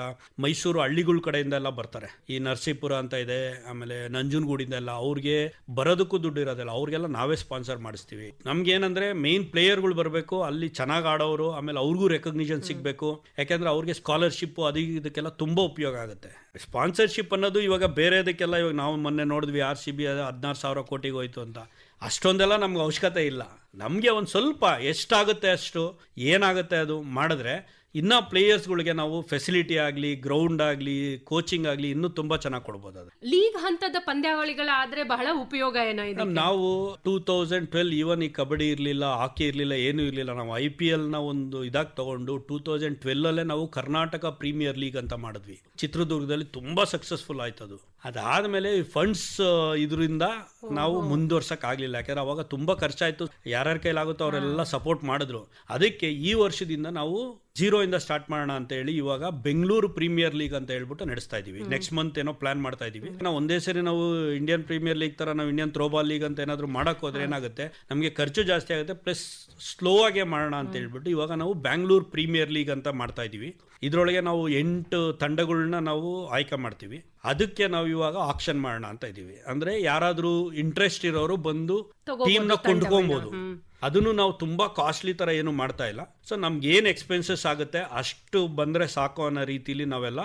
ಮೈಸೂರು ಹಳ್ಳಿಗಳ ಕಡೆಯಿಂದ ಎಲ್ಲ ಬರ್ತಾರೆ. ಈ ನರಸೀಪುರ ಅಂತ ಇದೆ, ಆಮೇಲೆ ನಂಜನಗೂಡಿಂದ ಎಲ್ಲ ಅವ್ರಿಗೆ ಬರೋದಕ್ಕೂ ದುಡ್ಡು ಇರೋದಿಲ್ಲ, ಅವ್ರಿಗೆಲ್ಲ ನಾವೇ ಸ್ಪಾನ್ಸರ್ ಮಾಡಿಸ್ತೀವಿ. ನಮ್ಗೆ ಏನಂದ್ರೆ ಮೇನ್ ಪ್ಲೇಯರ್ಗಳು ಬರಬೇಕು, ಅಲ್ಲಿ ಚೆನ್ನಾಗಿ ಆಡೋರು, ಆಮೇಲೆ ಅವ್ರಿಗೂ ರೆಕಗ್ನಿಷನ್ ಸಿಗಬೇಕು. ಯಾಕಂದ್ರೆ ಅವ್ರಿಗೆ ಸ್ಕಾಲರ್ಶಿಪ್ ಅದು ಇದಕ್ಕೆಲ್ಲ ತುಂಬಾ ಉಪಯೋಗ ಆಗುತ್ತೆ. ಸ್ಪಾನ್ಸರ್ಶಿಪ್ ಅನ್ನೋದು ಇವಾಗ ಬೇರೆದಕ್ಕೆಲ್ಲ, ಇವಾಗ ನಾವು ಮೊನ್ನೆ ನೋಡಿದ್ವಿ RCB 16,000 ಕೋಟಿಗೆ ಹೋಯ್ತು ಅಂತ. ಅಷ್ಟೊಂದೆಲ್ಲ ನಮ್ಗೆ ಅವಶ್ಯಕತೆ ಇಲ್ಲ. ನಮಗೆ ಒಂದು ಸ್ವಲ್ಪ ಎಷ್ಟಾಗುತ್ತೆ ಅಷ್ಟು ಏನಾಗುತ್ತೆ ಅದು ಮಾಡಿದ್ರೆ ಇನ್ನ ಪ್ಲೇಯರ್ಸ್ಗಳಿಗೆ ನಾವು ಫೆಸಿಲಿಟಿ ಆಗಲಿ, ಗ್ರೌಂಡ್ ಆಗಲಿ, ಕೋಚಿಂಗ್ ಆಗಲಿ ಇನ್ನೂ ತುಂಬಾ ಚೆನ್ನಾಗಿ ಕೊಡ್ಬೋದು. ಅದು ಲೀಗ್ ಹಂತದ ಪಂದ್ಯಾವಳಿಗಳಾದ್ರೆ ಬಹಳ ಉಪಯೋಗ ಏನೋ ಇದೆ. ನಾವು 2012 ಈವನ್ ಈ ಕಬಡ್ಡಿ ಇರಲಿಲ್ಲ, ಹಾಕಿ ಇರಲಿಲ್ಲ, ಏನೂ ಇರಲಿಲ್ಲ. ನಾವು IPL ನ ಒಂದು ಇದಾಗಿ ತಗೊಂಡು 2012 ಅಲ್ಲೇ ನಾವು ಕರ್ನಾಟಕ ಪ್ರೀಮಿಯರ್ ಲೀಗ್ ಅಂತ ಮಾಡಿದ್ವಿ. ಚಿತ್ರದುರ್ಗದಲ್ಲಿ ತುಂಬಾ ಸಕ್ಸಸ್ಫುಲ್ ಆಯ್ತು ಅದು. ಅದಾದ್ಮೇಲೆ ಫಂಡ್ಸ್ ಇದರಿಂದ ನಾವು ಮುಂದುವರ್ಸಕ್ ಆಗ್ಲಿಲ್ಲ, ಯಾಕಂದ್ರೆ ಅವಾಗ ತುಂಬಾ ಖರ್ಚಾಯ್ತು. ಯಾರ್ಯಾರ ಕೈಲಾಗುತ್ತೋ ಅವರೆಲ್ಲ ಸಪೋರ್ಟ್ ಮಾಡಿದ್ರು. ಅದಕ್ಕೆ ಈ ವರ್ಷದಿಂದ ನಾವು 0 ಇಂದ ಸ್ಟಾರ್ಟ್ ಮಾಡೋಣ ಅಂತ ಹೇಳಿ ಇವಾಗ ಬೆಂಗಳೂರು ಪ್ರೀಮಿಯರ್ ಲೀಗ್ ಅಂತ ಹೇಳ್ಬಿಟ್ಟು ನಡೆಸ್ತಾ ಇದೀವಿ. ನೆಕ್ಸ್ಟ್ ಮಂತ್ ಏನೋ ಪ್ಲಾನ್ ಮಾಡ್ತಾ ಇದೀವಿ. ನಾವು ಒಂದೇ ಸರಿ ನಾವು ಇಂಡಿಯನ್ ಪ್ರೀಮಿಯರ್ ಲೀಗ್ ತರ ನಾವು ಇಂಡಿಯನ್ ಥ್ರೋಬಾಲ್ ಲೀಗ್ ಅಂತ ಏನಾದ್ರು ಮಾಡಕ್ ಹೋದ್ರೆ ಏನಾಗುತ್ತೆ, ನಮಗೆ ಖರ್ಚು ಜಾಸ್ತಿ ಆಗುತ್ತೆ, ಪ್ಲಸ್ ಸ್ಲೋ ಆಗೇ ಮಾಡೋಣ ಅಂತ ಹೇಳ್ಬಿಟ್ಟು ಇವಾಗ ನಾವು ಬ್ಯಾಂಗ್ಳೂರ್ ಪ್ರೀಮಿಯರ್ ಲೀಗ್ ಅಂತ ಮಾಡ್ತಾ ಇದೀವಿ. ಇದರೊಳಗೆ ನಾವು 8 ತಂಡಗಳನ್ನ ನಾವು ಆಯ್ಕೆ ಮಾಡ್ತೀವಿ. ಅದಕ್ಕೆ ನಾವು ಇವಾಗ ಆಕ್ಷನ್ ಮಾಡೋಣ ಅಂತ ಇದೀವಿ. ಅಂದ್ರೆ ಯಾರಾದ್ರೂ ಇಂಟ್ರೆಸ್ಟ್ ಇರೋರು ಬಂದು ಟೀಮ್ ನ ಕೊಂಡ್ಕೊಬಹುದು. ಅದನ್ನು ನಾವು ತುಂಬಾ ಕಾಸ್ಟ್ಲಿ ತರ ಏನು ಮಾಡ್ತಾ ಇಲ್ಲ. ಸೊ ನಮ್ಗೆ ಏನ್ ಎಕ್ಸ್ಪೆನ್ಸಸ್ ಆಗುತ್ತೆ ಅಷ್ಟು ಬಂದ್ರೆ ಸಾಕು ಅನ್ನೋ ರೀತಿಲಿ ನಾವೆಲ್ಲ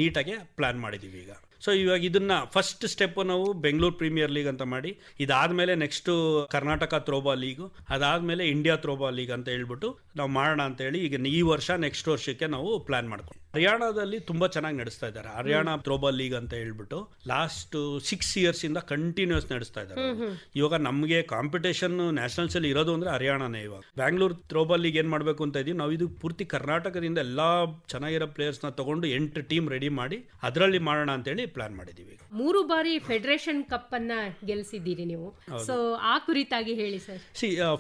ನೀಟಾಗಿ ಪ್ಲಾನ್ ಮಾಡಿದೀವಿ ಈಗ. ಸೊ ಇವಾಗ ಇದನ್ನ ಫಸ್ಟ್ ಸ್ಟೆಪ್ ನಾವು ಬೆಂಗಳೂರು ಪ್ರೀಮಿಯರ್ ಲೀಗ್ ಅಂತ ಮಾಡಿ, ಇದಾದ್ಮೇಲೆ ನೆಕ್ಸ್ಟ್ ಕರ್ನಾಟಕ ಥ್ರೋಬಾಲ್ ಲೀಗ್, ಅದಾದ್ಮೇಲೆ ಇಂಡಿಯಾ ಥ್ರೋಬಾಲ್ ಲೀಗ್ ಅಂತ ಹೇಳ್ಬಿಟ್ಟು ನಾವು ಮಾಡೋಣ ಅಂತ ಹೇಳಿ ಈಗ ಈ ವರ್ಷ ನೆಕ್ಸ್ಟ್ ವರ್ಷಕ್ಕೆ ನಾವು ಪ್ಲಾನ್ ಮಾಡ್ಕೊಂಡು. ಹರಿಯಾಣದಲ್ಲಿ ತುಂಬಾ ಚೆನ್ನಾಗಿ ನಡೆಸ್ತಾ ಇದ್ದಾರೆ. ಹರಿಯಾಣ ಥ್ರೋಬಾಲ್ ಲೀಗ್ ಅಂತ ಹೇಳ್ಬಿಟ್ಟು ಲಾಸ್ಟ್ 6 years ಇಂದ ಕಂಟಿನ್ಯೂಸ್ ನಡೆಸ್ತಾ ಇದ್ದಾರೆ. ಇವಾಗ ನಮಗೆ ಕಾಂಪಿಟೇಷನ್ ನ್ಯಾಷನಲ್ಸ್ ಅಲ್ಲಿ ಇರೋದು ಅಂದ್ರೆ ಹರಿಯಾಣನೇ. ಇವಾಗ ಬ್ಯಾಂಗ್ಳೂರ್ ಥ್ರೋಬಾಲ್ ಲೀಗ್ ಏನ್ ಮಾಡ್ಬೇಕು ಅಂತ ಇದೀವಿ ನಾವು, ಇದು ಪೂರ್ತಿ ಕರ್ನಾಟಕದಿಂದ ಎಲ್ಲಾ ಚೆನ್ನಾಗಿರೋ ಪ್ಲೇಯರ್ಸ್ ನ ತಗೊಂಡು 8 ಟೀಮ್ ರೆಡಿ ಮಾಡಿ ಅದರಲ್ಲಿ ಮಾಡೋಣ ಅಂತ ಹೇಳಿ ಪ್ಲಾನ್ ಮಾಡಿದೀವಿ. 3 ಬಾರಿ ಫೆಡರೇಷನ್ ಕಪ್ ಅನ್ನ ಗೆಲ್ಸಿದ್ದೀರಿ ನೀವು. ಸೊ ಆ ಕುರಿತಾಗಿ ಹೇಳಿ ಸರ್.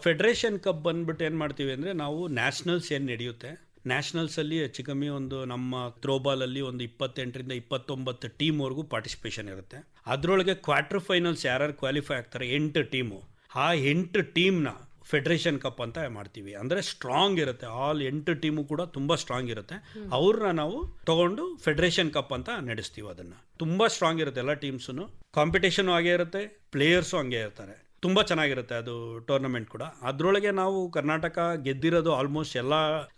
ಫೆಡರೇಷನ್ ಕಪ್ ಬಂದ್ಬಿಟ್ಟು ಏನ್ ಮಾಡ್ತೀವಿ ಅಂದ್ರೆ, ನಾವು ನ್ಯಾಷನಲ್ಸ್ ಏನ್ ನಡೆಯುತ್ತೆ, ನ್ಯಾಷನಲ್ಸ್ ಅಲ್ಲಿ ಹೆಚ್ಚು ಕಮ್ಮಿ ಒಂದು ನಮ್ಮ ಥ್ರೋಬಾಲ್ ಅಲ್ಲಿ ಒಂದು 28ರಿಂದ 29 ಟೀಮ್ ವರೆಗೂ ಪಾರ್ಟಿಸಿಪೇಷನ್ ಇರುತ್ತೆ. ಅದರೊಳಗೆ ಕ್ವಾರ್ಟರ್ ಫೈನಲ್ಸ್ ಯಾರು ಕ್ವಾಲಿಫೈ ಆಗ್ತಾರೆ 8 ಟೀಮು, ಆ 8 ಟೀಮ್ನ ಫೆಡರೇಷನ್ ಕಪ್ ಅಂತ ಮಾಡ್ತೀವಿ. ಅಂದ್ರೆ ಸ್ಟ್ರಾಂಗ್ ಇರುತ್ತೆ, ಆಲ್ 8 ಟೀಮು ಕೂಡ ತುಂಬಾ ಸ್ಟ್ರಾಂಗ್ ಇರುತ್ತೆ. ಅವ್ರನ್ನ ನಾವು ತಗೊಂಡು ಫೆಡರೇಷನ್ ಕಪ್ ಅಂತ ನಡೆಸ್ತೀವಿ. ಅದನ್ನ ತುಂಬಾ ಸ್ಟ್ರಾಂಗ್ ಇರುತ್ತೆ, ಎಲ್ಲ ಟೀಮ್ಸು ಕಾಂಪಿಟೇಷನ್ ಹಾಗೆ ಇರುತ್ತೆ, ಪ್ಲೇಯರ್ಸು ಹಂಗೆ ಇರ್ತಾರೆ. ತುಂಬಾ ಚೆನ್ನಾಗಿರುತ್ತೆ ಅದು ಟೂರ್ನಮೆಂಟ್ ಕೂಡ. ಅದರೊಳಗೆ ನಾವು ಕರ್ನಾಟಕ ಗೆದ್ದಿರೋದು ಆಲ್ಮೋಸ್ಟ್ ಎಲ್ಲ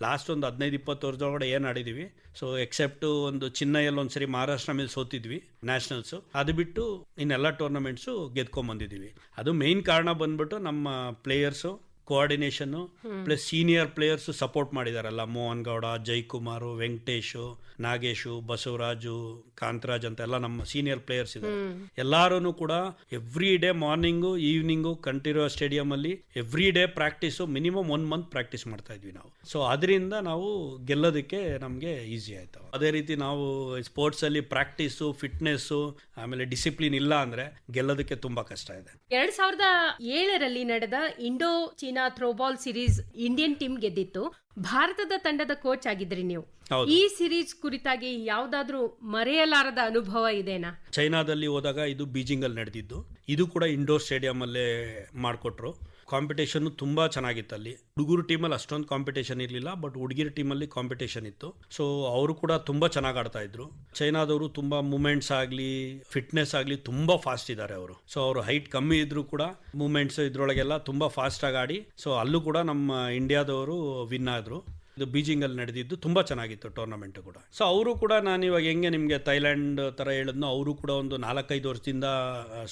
ಲಾಸ್ಟ್ ಒಂದು 15-20 ವರ್ಷದೊಳಗಡೆ ಏನು ಆಡಿದೀವಿ. ಸೊ ಎಕ್ಸೆಪ್ಟ್ ಒಂದು ಚಿನ್ನೈಯಲ್ಲಿ ಒಂದ್ಸರಿ ಮಹಾರಾಷ್ಟ್ರ ಮೇಲೆ ಸೋತಿದ್ವಿ ನ್ಯಾಷನಲ್ಸು, ಅದು ಬಿಟ್ಟು ಇನ್ನೆಲ್ಲ ಟೂರ್ನಮೆಂಟ್ಸು ಗೆದ್ಕೊಂಡ್ಬಂದಿದ್ದೀವಿ. ಅದು ಮೇನ್ ಕಾರಣ ಬಂದ್ಬಿಟ್ಟು ನಮ್ಮ players coordination plus senior players support ಮಾಡಿದಾರಲ್ಲ, ಮೋಹನ್ ಗೌಡ, ಜೈಕುಮಾರ್, ವೆಂಕಟೇಶು, ನಾಗೇಶು, ಬಸವರಾಜು, ಕಾಂತರಾಜ್ ಅಂತ ಎಲ್ಲ ನಮ್ಮ ಸೀನಿಯರ್ ಪ್ಲೇಯರ್ಸ್ ಇದ್ದಾರೆ. ಎಲ್ಲಾರು ಕೂಡ every day morning evening Kanteerava stadium ಅಲ್ಲಿ every day practice, minimum 1 month practice ಮಾಡ್ತಾ ಇದ್ವಿ ನಾವು. ಸೊ ಅದರಿಂದ ನಾವು ಗೆಲ್ಲೋದಕ್ಕೆ ನಮಗೆ ಈಸಿ ಆಯ್ತು. ಅದೇ ರೀತಿ ನಾವು ಸ್ಪೋರ್ಟ್ಸ್ ಅಲ್ಲಿ ಪ್ರಾಕ್ಟೀಸು, ಫಿಟ್ನೆಸ್ಸು, ಆಮೇಲೆ ಡಿಸಿಪ್ಲಿನ್ ಇಲ್ಲ ಅಂದ್ರೆ ಗೆಲ್ಲೋದಕ್ಕೆ ತುಂಬಾ ಕಷ್ಟ ಇದೆ. 2007ರಲ್ಲಿ ನಡೆದ Indo China throwball series Indian team ಗೆದ್ದಿತ್ತು. ಭಾರತದ ತಂಡದ ಕೋಚ್ ಆಗಿದ್ರಿ ನೀವು. ಈ ಸಿರೀಸ್ ಕುರಿತಾಗಿ ಯಾವ್ದಾದ್ರೂ ಮರೆಯಲಾರದ ಅನುಭವ ಇದೆನಾ? ಚೈನಾದಲ್ಲಿ ಹೋದಾಗ ಇದು ಬೀಜಿಂಗ್ ಅಲ್ಲಿ ನಡೆದಿದ್ದು. ಇದು ಕೂಡ ಇಂಡೋರ್ ಸ್ಟೇಡಿಯಂ ಅಲ್ಲೇ ಮಾಡಿಕೊಟ್ರು. ಕಾಂಪಿಟೇಷನ್ ತುಂಬಾ ಚೆನ್ನಾಗಿತ್ತು ಅಲ್ಲಿ. ಹುಡುಗರು ಟೀಮಲ್ಲಿ ಅಷ್ಟೊಂದು ಕಾಂಪಿಟೇಷನ್ ಇರಲಿಲ್ಲ, ಬಟ್ ಹುಡುಗಿರ ಟೀಮಲ್ಲಿ ಕಾಂಪಿಟೇಷನ್ ಇತ್ತು. ಸೊ ಅವರು ಕೂಡ ತುಂಬಾ ಚೆನ್ನಾಗಿ ಆಡ್ತಾ ಇದ್ರು. ಚೈನಾದವರು ತುಂಬಾ ಮೂವ್ಮೆಂಟ್ಸ್ ಆಗಲಿ, ಫಿಟ್ನೆಸ್ ಆಗಲಿ ತುಂಬಾ ಫಾಸ್ಟ್ ಇದ್ದಾರೆ ಅವರು. ಸೊ ಅವರು ಹೈಟ್ ಕಮ್ಮಿ ಇದ್ರು ಕೂಡ ಮೂವ್ಮೆಂಟ್ಸ್ ಇದ್ರೊಳಗೆಲ್ಲ ತುಂಬಾ ಫಾಸ್ಟ್ ಆಗಿ ಆಡಿ, ಸೊ ಅಲ್ಲೂ ಕೂಡ ನಮ್ಮ ಇಂಡಿಯಾದವರು ವಿನ್ ಆದ್ರು. ಇದು ಬೀಜಿಂಗ್ ಅಲ್ಲಿ ನಡೆದಿದ್ದು ತುಂಬಾ ಚೆನ್ನಾಗಿತ್ತು ಟೂರ್ನಮೆಂಟ್ ಕೂಡ. ಸೊ ಅವರು ಕೂಡ ನಾನು ಇವಾಗ ಹೆಂಗೆ ನಿಮಗೆ ಥೈಲ್ಯಾಂಡ್ ತರ ಹೇಳಿದ್ನೋ, ಅವರು ಕೂಡ ಒಂದು 4-5 ವರ್ಷದಿಂದ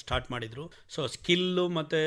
ಸ್ಟಾರ್ಟ್ ಮಾಡಿದ್ರು. ಸೊ ಸ್ಕಿಲ್ ಮತ್ತೆ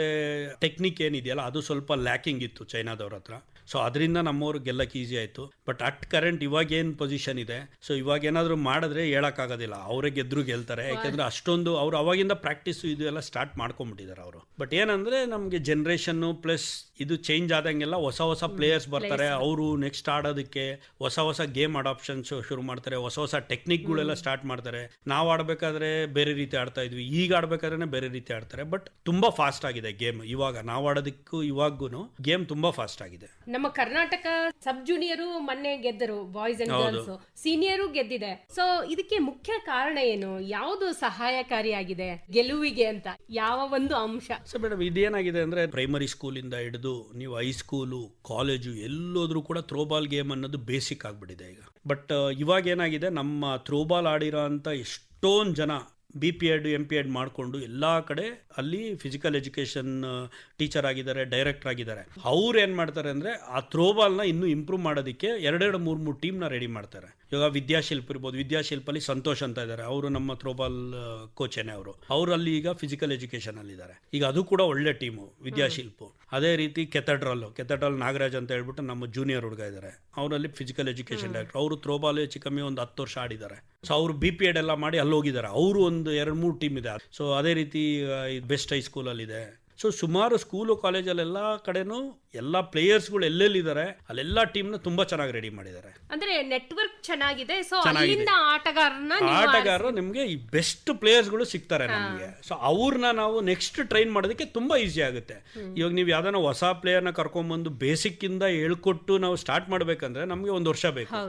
ಟೆಕ್ನಿಕ್ ಏನಿದೆಯಲ್ಲ ಅದು ಸ್ವಲ್ಪ ಲ್ಯಾಕಿಂಗ್ ಇತ್ತು ಚೈನಾದವ್ರ ಹತ್ರ. ಸೊ ಅದರಿಂದ ನಮ್ಮವ್ರು ಗೆಲ್ಲಕ್ಕೆ ಈಸಿ ಆಯಿತು. ಬಟ್ ಅಟ್ ಕರೆಂಟ್ ಇವಾಗ ಏನು ಪೊಸಿಷನ್ ಇದೆ, ಸೊ ಇವಾಗ ಏನಾದರೂ ಮಾಡಿದ್ರೆ ಹೇಳೋಕ್ಕಾಗೋದಿಲ್ಲ, ಅವರೇ ಗೆದ್ರು ಗೆಲ್ತಾರೆ. ಯಾಕೆಂದರೆ ಅಷ್ಟೊಂದು ಅವರು ಅವಾಗಿಂದ ಪ್ರಾಕ್ಟೀಸು ಇದು ಎಲ್ಲ ಸ್ಟಾರ್ಟ್ ಮಾಡ್ಕೊಂಡ್ಬಿಟ್ಟಿದ್ದಾರೆ ಅವರು. ಬಟ್ ಏನಂದರೆ ನಮಗೆ ಜನ್ರೇಷನ್ನು ಪ್ಲಸ್ ಇದು ಚೇಂಜ್ ಆದಂಗೆಲ್ಲ ಹೊಸ ಹೊಸ ಪ್ಲೇಯರ್ಸ್ ಬರ್ತಾರೆ. ಅವರು ನೆಕ್ಸ್ಟ್ ಆಡೋದಕ್ಕೆ ಹೊಸ ಹೊಸ ಗೇಮ್ ಅಡಾಪ್ಷನ್ಸ್ ಶುರು ಮಾಡ್ತಾರೆ, ಹೊಸ ಹೊಸ ಟೆಕ್ನಿಕ್ಗಳೆಲ್ಲ ಸ್ಟಾರ್ಟ್ ಮಾಡ್ತಾರೆ. ನಾವು ಆಡಬೇಕಾದ್ರೆ ಬೇರೆ ರೀತಿ ಆಡ್ತಾ ಇದ್ವಿ, ಈಗ ಆಡಬೇಕಾದ್ರೆ ಬೇರೆ ರೀತಿ ಆಡ್ತಾರೆ. ಬಟ್ ತುಂಬಾ ಫಾಸ್ಟ್ ಆಗಿದೆ ಗೇಮ್. ಇವಾಗ ನಾವು ಆಡೋದಕ್ಕೂ ಇವಾಗೂ ಗೇಮ್ ತುಂಬಾ ಫಾಸ್ಟ್ ಆಗಿದೆ. ನಮ್ಮ ಕರ್ನಾಟಕ ಸಬ್ ಜೂನಿಯರು ಮೊನ್ನೆ ಗೆದ್ದರು, ಬಾಯ್ಸ್ ಅಂಡ್ ಗರ್ಲ್ಸ್. ಸೀನಿಯರು ಗೆದ್ದಿದೆ. ಸೊ ಇದಕ್ಕೆ ಮುಖ್ಯ ಕಾರಣ ಏನು? ಯಾವುದು ಸಹಾಯಕಾರಿಯಾಗಿದೆ ಗೆಲುವಿಗೆ ಅಂತ ಯಾವ ಒಂದು ಅಂಶ? ಸೊ ಮೇಡಮ್, ಇದೇನಾಗಿದೆ ಅಂದ್ರೆ ಪ್ರೈಮರಿ ಸ್ಕೂಲಿಂದ ಹಿಡಿದು ನೀವು ಹೈಸ್ಕೂಲು, ಕಾಲೇಜು ಎಲ್ಲೋದ್ರೂ ಕೂಡ ಥ್ರೋಬಾಲ್ ಗೇಮ್ ಅನ್ನೋದು ಬೇಸಿಕ್ ಆಗ್ಬಿಟ್ಟಿದೆ ಈಗ. ಬಟ್ ಇವಾಗ ಏನಾಗಿದೆ, ನಮ್ಮ ಥ್ರೋಬಾಲ್ ಆಡಿರೋ ಅಂತ ಎಷ್ಟೊಂದು ಜನ BPEd MPEd ಮಾಡಿಕೊಂಡು ಎಲ್ಲ ಕಡೆ ಅಲ್ಲಿ ಫಿಸಿಕಲ್ ಎಜುಕೇಷನ್ ಟೀಚರ್ ಆಗಿದ್ದಾರೆ, ಡೈರೆಕ್ಟರ್ ಆಗಿದ್ದಾರೆ. ಅವ್ರು ಏನು ಮಾಡ್ತಾರೆ ಅಂದರೆ ಆ ಥ್ರೋಬಾಲ್ನ ಇನ್ನೂ ಇಂಪ್ರೂವ್ ಮಾಡೋದಕ್ಕೆ 2-3 ಟೀಮ್ನ ರೆಡಿ ಮಾಡ್ತಾರೆ. ಇವಾಗ ವಿದ್ಯಾಶಿಲ್ಪ ಇರ್ಬೋದು, ವಿದ್ಯಾಶಿಲ್ಪಲ್ಲಿ ಸಂತೋಷ್ ಅಂತ ಇದ್ದಾರೆ, ಅವರು ನಮ್ಮ ಥ್ರೋಬಾಲ್ ಕೋಚೇನೆ ಅವರು ಅಲ್ಲಿ ಈಗ ಫಿಸಿಕಲ್ ಎಜುಕೇಷನ್ ಅಲ್ಲಿ ಇದ್ದಾರೆ. ಈಗ ಅದು ಕೂಡ ಒಳ್ಳೆ ಟೀಮು ವಿದ್ಯಾಶಿಲ್ಪು. ಅದೇ ರೀತಿ ಕೆಥಡ್ರಲ್ ನಾಗರಾಜ್ ಅಂತ ಹೇಳ್ಬಿಟ್ಟು ನಮ್ಮ ಜೂನಿಯರ್ ಹುಡುಗ ಇದ್ದಾರೆ, ಅವರಲ್ಲಿ ಫಿಸಿಕಲ್ ಎಜುಕೇಷನ್ ಡೈರೆಕ್ಟರ್. ಅವರು ಥ್ರೋಬಾಲ್ ಹೆಚ್ಚು ಕಮ್ಮಿ ಒಂದು 10 ವರ್ಷ ಆಡಿದ್ದಾರೆ. ಸೊ ಅವರು BPED ಎಲ್ಲ ಮಾಡಿ ಅಲ್ಲಿ ಹೋಗಿದ್ದಾರೆ. ಅವರು ಒಂದು 2-3 ಟೀಮ್ ಇದೆ. ಸೊ ಅದೇ ರೀತಿ ಬೆಸ್ಟ್ ಹೈಸ್ಕೂಲಲ್ಲಿದೆ. ಸೊ ಸುಮಾರು ಸ್ಕೂಲು ಕಾಲೇಜಲ್ಲೆಲ್ಲ ಕಡೆನೂ ಎಲ್ಲ ಪ್ಲೇಯರ್ಸ್ಗಳು ಎಲ್ಲೆಲ್ಲಿದ್ದಾರೆ ಅಲ್ಲೆಲ್ಲ ಟೀಮ್ನ ತುಂಬಾ ಚೆನ್ನಾಗಿ ರೆಡಿ ಮಾಡಿದ್ದಾರೆ. ಅಂದ್ರೆ ನೆಟ್ವರ್ಕ್ ಚೆನ್ನಾಗಿದೆ. ಸೊ ಅಲ್ಲಿಂದ ಆಟಗಾರರು ನಿಮಗೆ ಈ ಬೆಸ್ಟ್ ಪ್ಲೇಯರ್ಸ್ಗಳು ಸಿಗ್ತಾರೆ ನಮಗೆ. ಸೊ ಅವ್ರನ್ನ ನಾವು ನೆಕ್ಸ್ಟ್ ಟ್ರೈನ್ ಮಾಡೋದಕ್ಕೆ ತುಂಬಾ ಈಸಿ ಆಗುತ್ತೆ. ಇವಾಗ ನೀವು ಯಾವ್ದಾನ ಹೊಸ ಪ್ಲೇಯರ್ನ ಕರ್ಕೊಂಡ್ಬಂದು ಬೇಸಿಕ್ ಇಂದ ಹೇಳ್ಕೊಟ್ಟು ನಾವು ಸ್ಟಾರ್ಟ್ ಮಾಡ್ಬೇಕಂದ್ರೆ ನಮಗೆ 1 ವರ್ಷ ಬೇಕು.